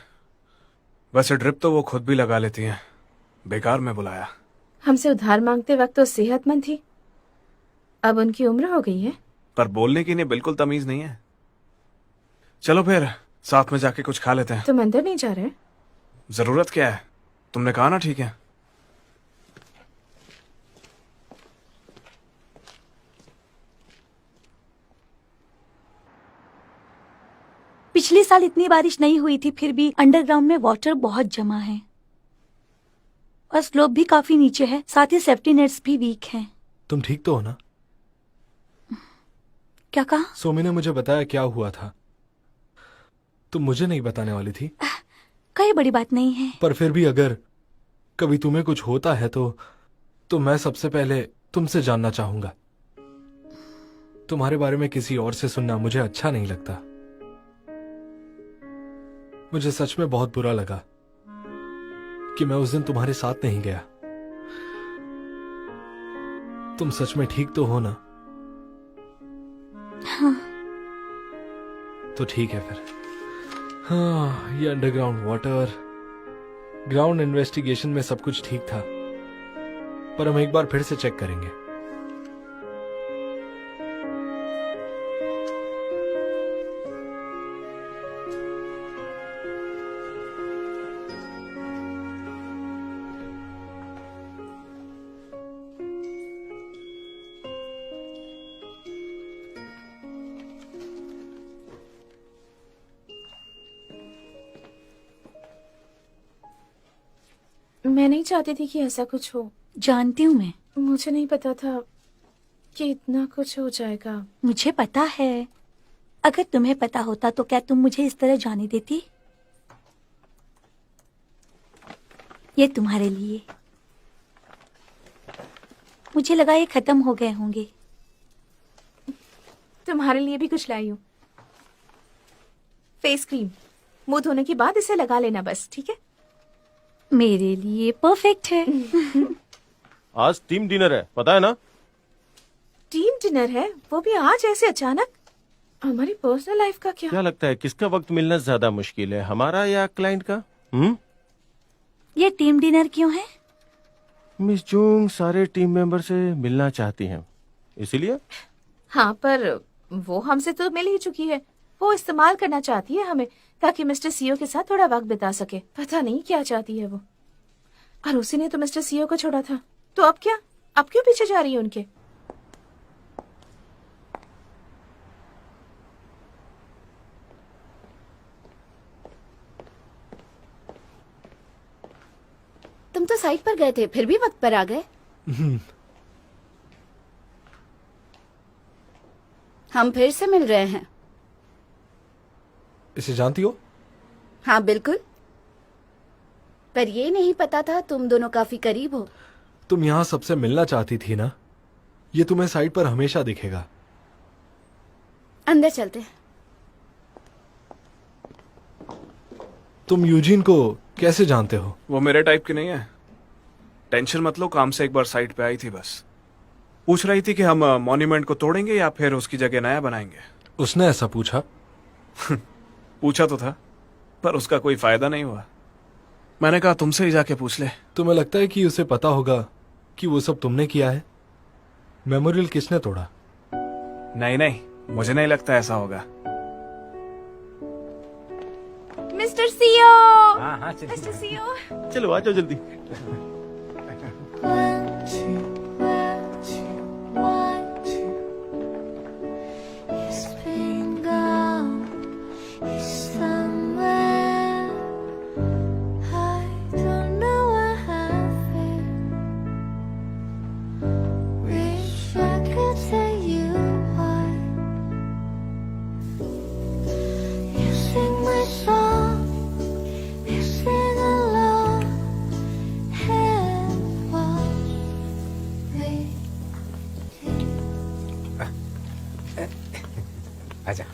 वैसे ड्रिप तो वो खुद भी लगा लेती हैं, बेकार में बुलाया। हमसे उधार मांगते वक्त तो सेहतमंद थी, अब उनकी उम्र हो गई है। पर बोलने की इन्हें बिल्कुल तमीज नहीं है। चलो फिर साथ में जाके कुछ खा लेते हैं। तुम अंदर नहीं जा रहे? जरूरत क्या है? तुमने कहा ना ठीक है। पिछले साल इतनी बारिश नहीं हुई थी, फिर भी अंडरग्राउंड में वाटर बहुत जमा है और स्लोप भी काफी नीचे है। साथ ही सेफ्टी नेट्स भी वीक हैं। तुम ठीक तो हो ना? क्या कहा? सोमी ने मुझे बताया क्या हुआ था। तुम मुझे नहीं बताने वाली थी। कोई बड़ी बात नहीं है। पर फिर भी अगर कभी तुम्हें कुछ होता है तो मैं सबसे पहले तुमसे जानना चाहूंगा। तुम्हारे बारे में किसी और से सुनना मुझे अच्छा नहीं लगता। मुझे सच में बहुत बुरा लगा कि मैं उस दिन तुम्हारे साथ नहीं गया। तुम सच में ठीक तो हो ना? हाँ। तो ठीक है फिर। हाँ, ये अंडरग्राउंड वाटर, ग्राउंड इन्वेस्टिगेशन में सब कुछ ठीक था, पर हम एक बार फिर से चेक करेंगे। मैं नहीं चाहती थी कि ऐसा कुछ हो। जानती हूँ मैं। मुझे नहीं पता था कि इतना कुछ हो जाएगा। मुझे पता है। अगर तुम्हें पता होता तो क्या तुम मुझे इस तरह जाने देती? ये तुम्हारे लिए। मुझे लगा ये खत्म हो गए होंगे। तुम्हारे लिए भी कुछ लाई हूँ। फेस क्रीम, मुंह धोने के बाद इसे लगा लेना बस, ठीक है? मेरे लिए परफेक्ट है। आज टीम डिनर है, पता है ना? टीम डिनर है, वो भी आज ऐसे अचानक। हमारी पर्सनल लाइफ का क्या? क्या लगता है किसका वक्त मिलना ज्यादा मुश्किल है, हमारा या क्लाइंट का? ये टीम डिनर क्यों है? मिस जूंग सारे टीम मेंबर से मिलना चाहती हैं, इसीलिए। हाँ, पर वो हमसे तो मिल ही चुकी है। वो इस्तेमाल करना चाहती है हमें, ताकि मिस्टर सीओ के साथ थोड़ा वक्त बिता सके। पता नहीं क्या चाहती है वो। और उसी ने तो मिस्टर सीओ को छोड़ा था, तो अब क्या? अब क्यों पीछे जा रही है उनके? तुम तो साइट पर गए थे, फिर भी वक्त पर आ गए। हम फिर से मिल रहे हैं। इसे जानती हो? हाँ बिल्कुल, पर ये नहीं पता था तुम दोनों काफी करीब हो। तुम यहाँ सबसे मिलना चाहती थी ना? ये तुम्हें साइट पर हमेशा दिखेगा। अंदर चलते हैं। तुम यूजीन को कैसे जानते हो? वो मेरे टाइप की नहीं है। टेंशन मत लो, काम से एक बार साइट पे आई थी बस। पूछ रही थी कि हम मॉन्यूमेंट को तोड़ेंगे या फिर उसकी जगह नया बनाएंगे। उसने ऐसा पूछा? पूछा तो था, पर उसका कोई फायदा नहीं हुआ। मैंने कहा तुमसे ही जाके पूछ ले। तुम्हें लगता है कि उसे पता होगा कि वो सब तुमने किया है? मेमोरियल किसने तोड़ा? नहीं नहीं, मुझे नहीं लगता ऐसा होगा। Mister CO. हाँ, मिस्टर सीओ। चलो आ जाओ जल्दी। आजा।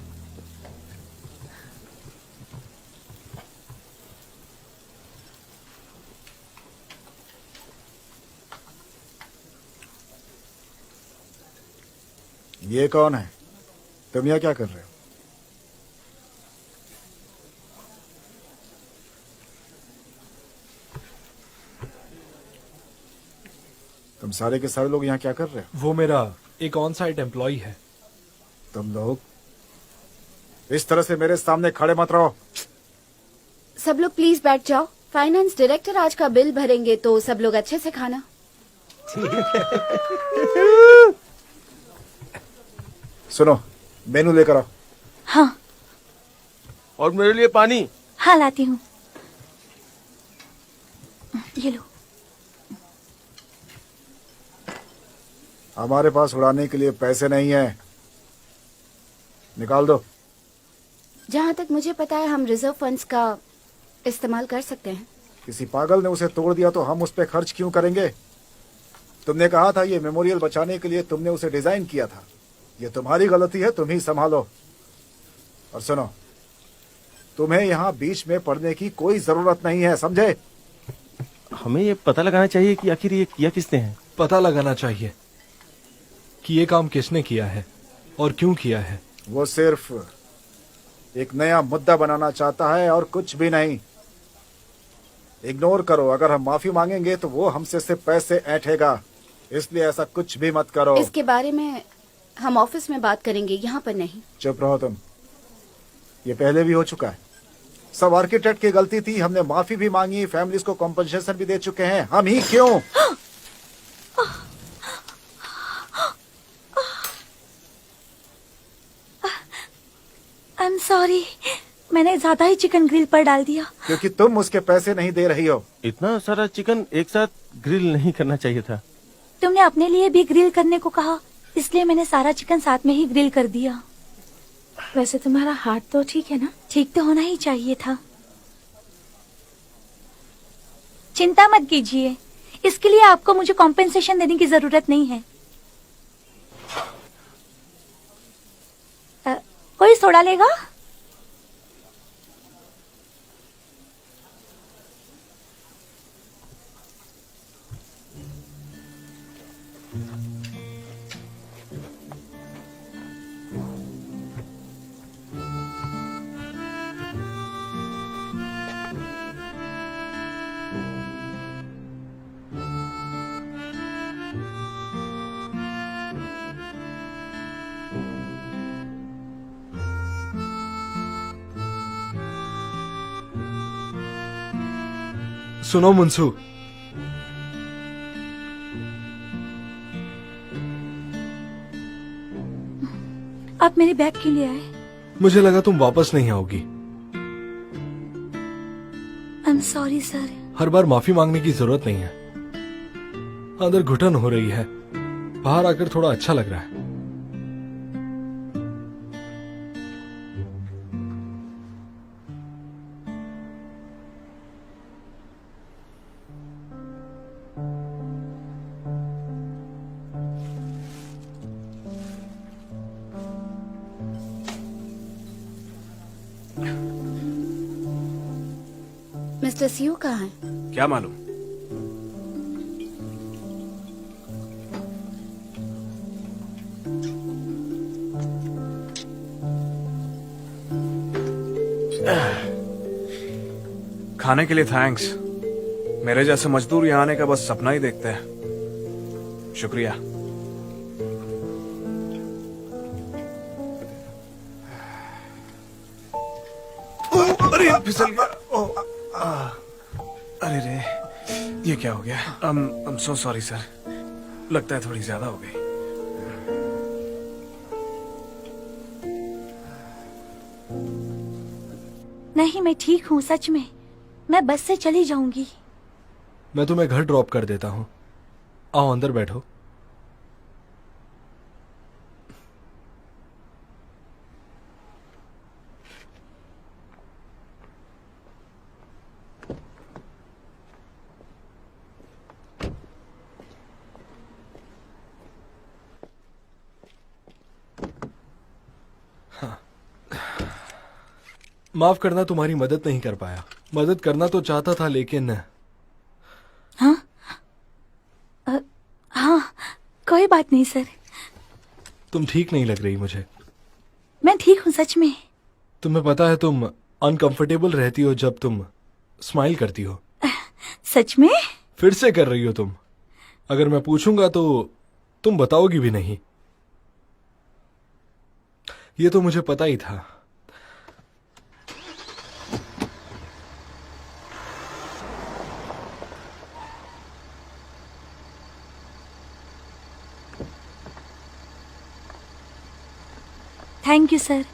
ये कौन है? तुम यहाँ क्या कर रहे हो? तुम सारे के सारे लोग यहाँ क्या कर रहे हो? वो मेरा एक ऑन साइट एम्प्लॉय है। तुम लोग इस तरह से मेरे सामने खड़े मत रहो। सब लोग प्लीज बैठ जाओ। फाइनेंस डायरेक्टर आज का बिल भरेंगे, तो सब लोग अच्छे से खाना। सुनो, मेनू लेकर आओ। हाँ और मेरे लिए पानी। हाँ लाती हूँ। ये लो। हमारे पास उड़ाने के लिए पैसे नहीं है, निकाल दो। जहाँ तक मुझे पता है हम रिजर्व फंड्स का इस्तेमाल कर सकते हैं। किसी पागल ने उसे तोड़ दिया तो हम उस पर खर्च क्यों करेंगे? तुमने कहा था ये मेमोरियल बचाने के लिए तुमने उसे डिजाइन किया था। ये तुम्हारी गलती है, तुम ही संभालो। और सुनो, तुम्हें यहाँ बीच में पड़ने की कोई जरूरत नहीं है, समझे? हमें ये पता लगाना चाहिए कि आखिर ये किया किसने है। पता लगाना चाहिए कि ये काम किसने किया है और क्यों किया है। वो सिर्फ एक नया मुद्दा बनाना चाहता है और कुछ भी नहीं। इग्नोर करो। अगर हम माफी मांगेंगे तो वो हमसे सिर्फ पैसे ऐंठेगा, इसलिए ऐसा कुछ भी मत करो। इसके बारे में हम ऑफिस में बात करेंगे, यहाँ पर नहीं। चुप रहो तुम, ये पहले भी हो चुका है। सब आर्किटेक्ट की गलती थी, हमने माफी भी मांगी, फैमिलीज को कॉम्पनसेशन भी दे चुके हैं। हम ही क्यों? I'm sorry. मैंने ज्यादा ही चिकन ग्रिल पर डाल दिया। क्योंकि तुम उसके पैसे नहीं दे रही हो। इतना सारा चिकन एक साथ ग्रिल नहीं करना चाहिए था। तुमने अपने लिए भी ग्रिल करने को कहा, इसलिए मैंने सारा चिकन साथ में ही ग्रिल कर दिया। वैसे तुम्हारा हार्ट तो ठीक है ना? ठीक तो होना ही चाहिए था। चिंता मत कीजिए, इसके लिए आपको मुझे कॉम्पेंसेशन देने की जरूरत नहीं है। कोई सोडा लेगा? सुनो मुंसू, आप मेरे बैग क्यों ले आए? मुझे लगा तुम वापस नहीं आओगी। I am sorry sir. हर बार माफी मांगने की जरूरत नहीं है। अंदर घुटन हो रही है, बाहर आकर थोड़ा अच्छा लग रहा है। मिस्टर सीयू कहाँ है? क्या मालूम। खाने के लिए थैंक्स। मेरे जैसे मजदूर यहाँ आने का बस सपना ही देखते हैं। शुक्रिया। अरे फिसल गया। अरे रे, ये क्या हो गया? I'm so sorry sir. लगता है थोड़ी ज्यादा हो गई। नहीं, मैं ठीक हूँ सच में। मैं बस से चली जाऊंगी। मैं तुम्हें घर ड्रॉप कर देता हूँ। आओ अंदर बैठो। माफ करना, तुम्हारी मदद नहीं कर पाया। मदद करना तो चाहता था लेकिन। हाँ हाँ, कोई बात नहीं सर। तुम ठीक नहीं लग रही मुझे। मैं ठीक हूँ सच में। तुम्हें पता है तुम अनकंफर्टेबल रहती हो जब तुम स्माइल करती हो। सच में? फिर से कर रही हो तुम। अगर मैं पूछूंगा तो तुम बताओगी भी नहीं। ये तो मुझे पता ही था। Thank you sir.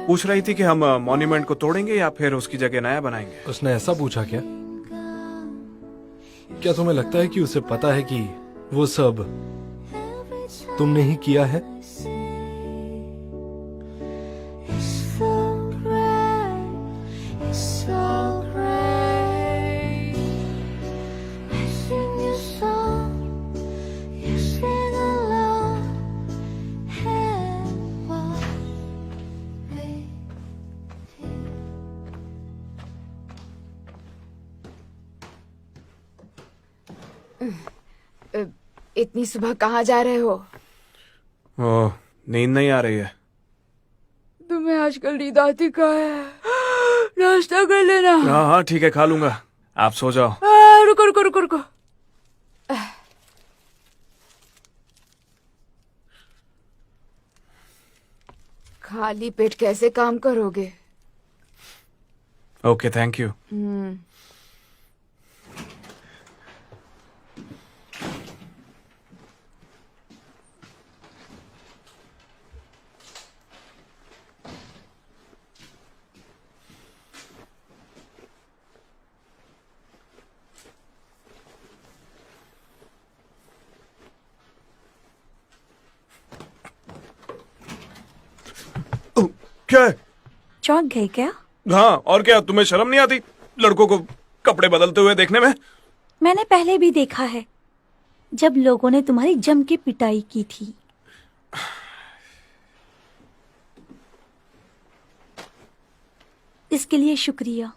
पूछ रही थी कि हम मॉन्यूमेंट को तोड़ेंगे या फिर उसकी जगह नया बनाएंगे। उसने ऐसा पूछा क्या? क्या तुम्हें लगता है कि उसे पता है कि वो सब तुमने ही किया है? इतनी सुबह कहाँ जा रहे हो? ओह, नींद नहीं आ रही है। तुम्हें आजकल नींद आती कहाँ है? नाश्ता कर लेना। हाँ हाँ ठीक है, खा लूंगा, आप सो जाओ। रुको रुको रुको रुको। खाली पेट कैसे काम करोगे? Okay, thank you. क्या है? चौंक गए क्या? हाँ, और क्या, तुम्हें शर्म नहीं आती लड़कों को कपड़े बदलते हुए देखने में? मैंने पहले भी देखा है, जब लोगों ने तुम्हारी जम के पिटाई की थी। इसके लिए शुक्रिया।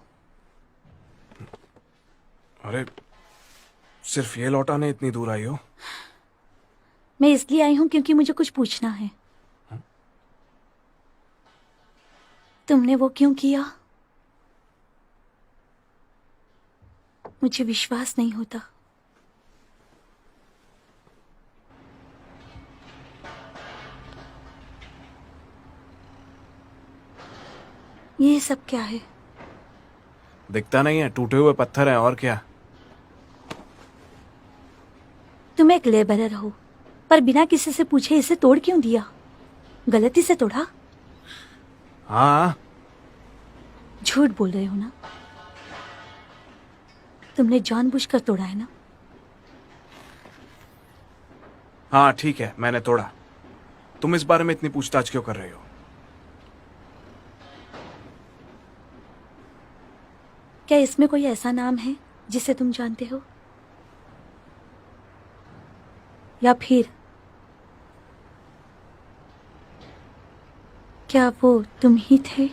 अरे, सिर्फ ये लौटाने इतनी दूर आई हो? मैं इसलिए आई हूं क्योंकि मुझे कुछ पूछना है। तुमने वो क्यों किया? मुझे विश्वास नहीं होता। ये सब क्या है? दिखता नहीं है, टूटे हुए पत्थर हैं, और क्या। तुम एक लेबरर हो, पर बिना किसी से पूछे इसे तोड़ क्यों दिया? गलती से तोड़ा? हाँ। झूठ बोल रहे हो ना? तुमने जानबूझकर तोड़ा है ना? हाँ ठीक है, मैंने तोड़ा। तुम इस बारे में इतनी पूछताछ क्यों कर रहे हो? क्या इसमें कोई ऐसा नाम है जिसे तुम जानते हो? या फिर क्या वो तुम ही थे?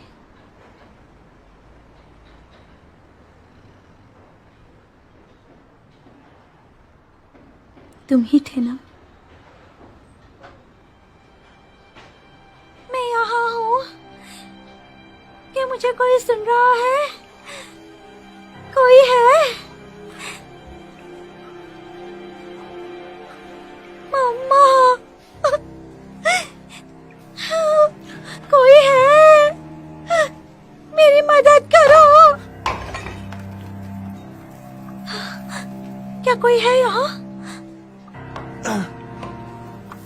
तुम ही थे ना? मैं यहाँ हूँ। क्या मुझे कोई सुन रहा है? कोई है? मम्मा, कोई है? मेरी मदद करो। क्या कोई है यहाँ?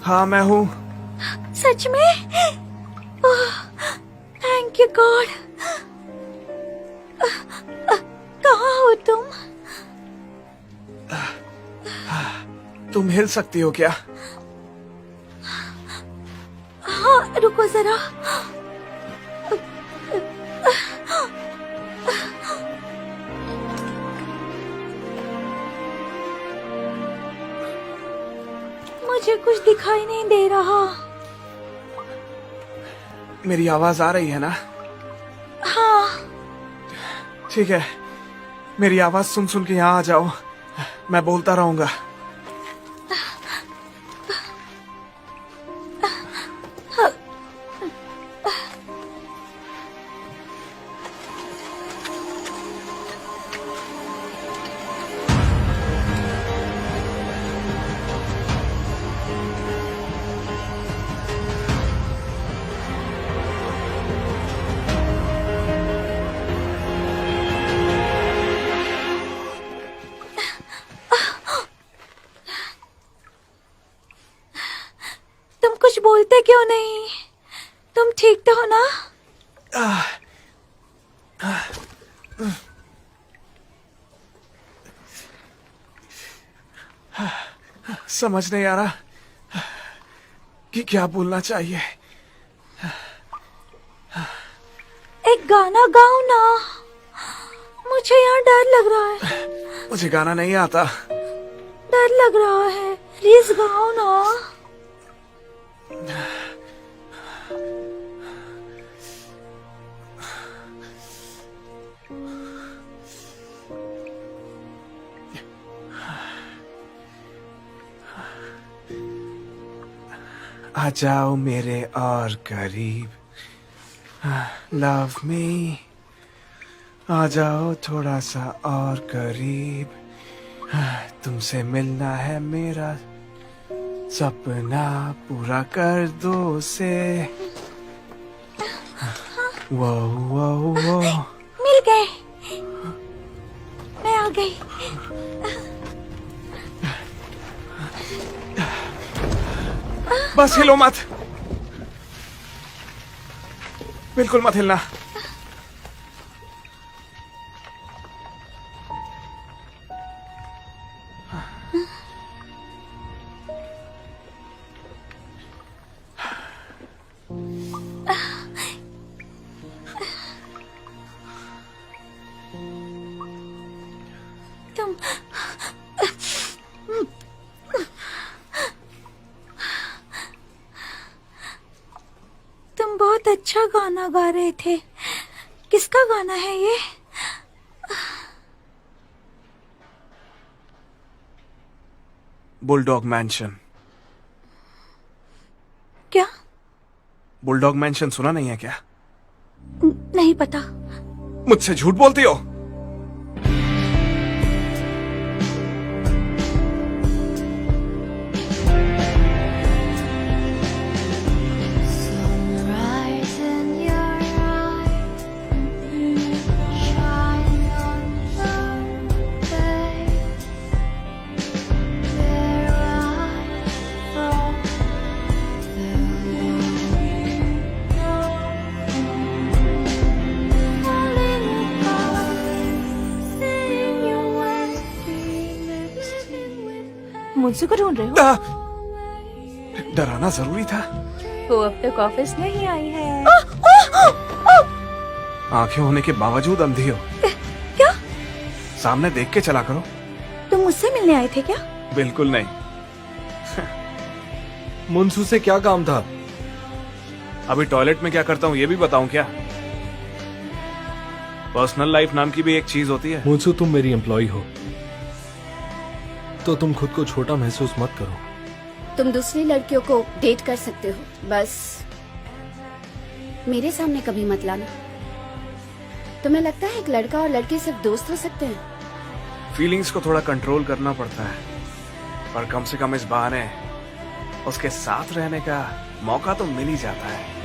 हाँ, मैं हूँ। सच में? Thank you God. कहाँ हो तुम? तुम हिल सकती हो क्या? हाँ, रुको जरा। मुझे कुछ दिखाई नहीं दे रहा। मेरी आवाज आ रही है ना? हाँ। ठीक है, मेरी आवाज सुन सुन के यहाँ आ जाओ, मैं बोलता रहूंगा। कुछ बोलते क्यों नहीं? तुम ठीक तो हो ना? समझ नहीं आ रहा कि क्या बोलना चाहिए। एक गाना गाओ ना, मुझे यहाँ डर लग रहा है। मुझे गाना नहीं आता। डर लग रहा है, प्लीज गाओ ना। आ जाओ मेरे और करीब, लव मी। आ जाओ थोड़ा सा और करीब, तुमसे मिलना है मेरा सपना पूरा कर दो उसे। वो मिल गए, मैं आ गई। बस हिलो मत, बिल्कुल मत हिलना। तुम तुम बहुत अच्छा गाना गा रहे थे। किसका गाना है ये? Bulldog mention. क्या? बुलडॉग मैंशन सुना नहीं है क्या? नहीं पता। मुझसे झूठ बोलती हो? मुझसे को ढूंढ रहे हो? डराना जरूरी था। वो अब तक ऑफिस नहीं आई है। आंखें होने के बावजूद अंधी हो। क्या? सामने देख के चला करो। तुम मुझसे मिलने आए थे क्या? बिल्कुल नहीं। मुंसू से क्या काम था? अभी टॉयलेट में क्या करता हूँ ये भी बताऊं क्या? पर्सनल लाइफ नाम की भी एक चीज होती है। मुंसू, तुम मेरी एम्प्लॉय हो तो तुम खुद को छोटा महसूस मत करो। तुम दूसरी लड़कियों को डेट कर सकते हो, बस मेरे सामने कभी मत लाना। तुम्हें लगता है एक लड़का और लड़की सिर्फ दोस्त हो सकते हैं? फीलिंग्स को थोड़ा कंट्रोल करना पड़ता है, पर कम से कम इस बहाने उसके साथ रहने का मौका तो मिल ही जाता है।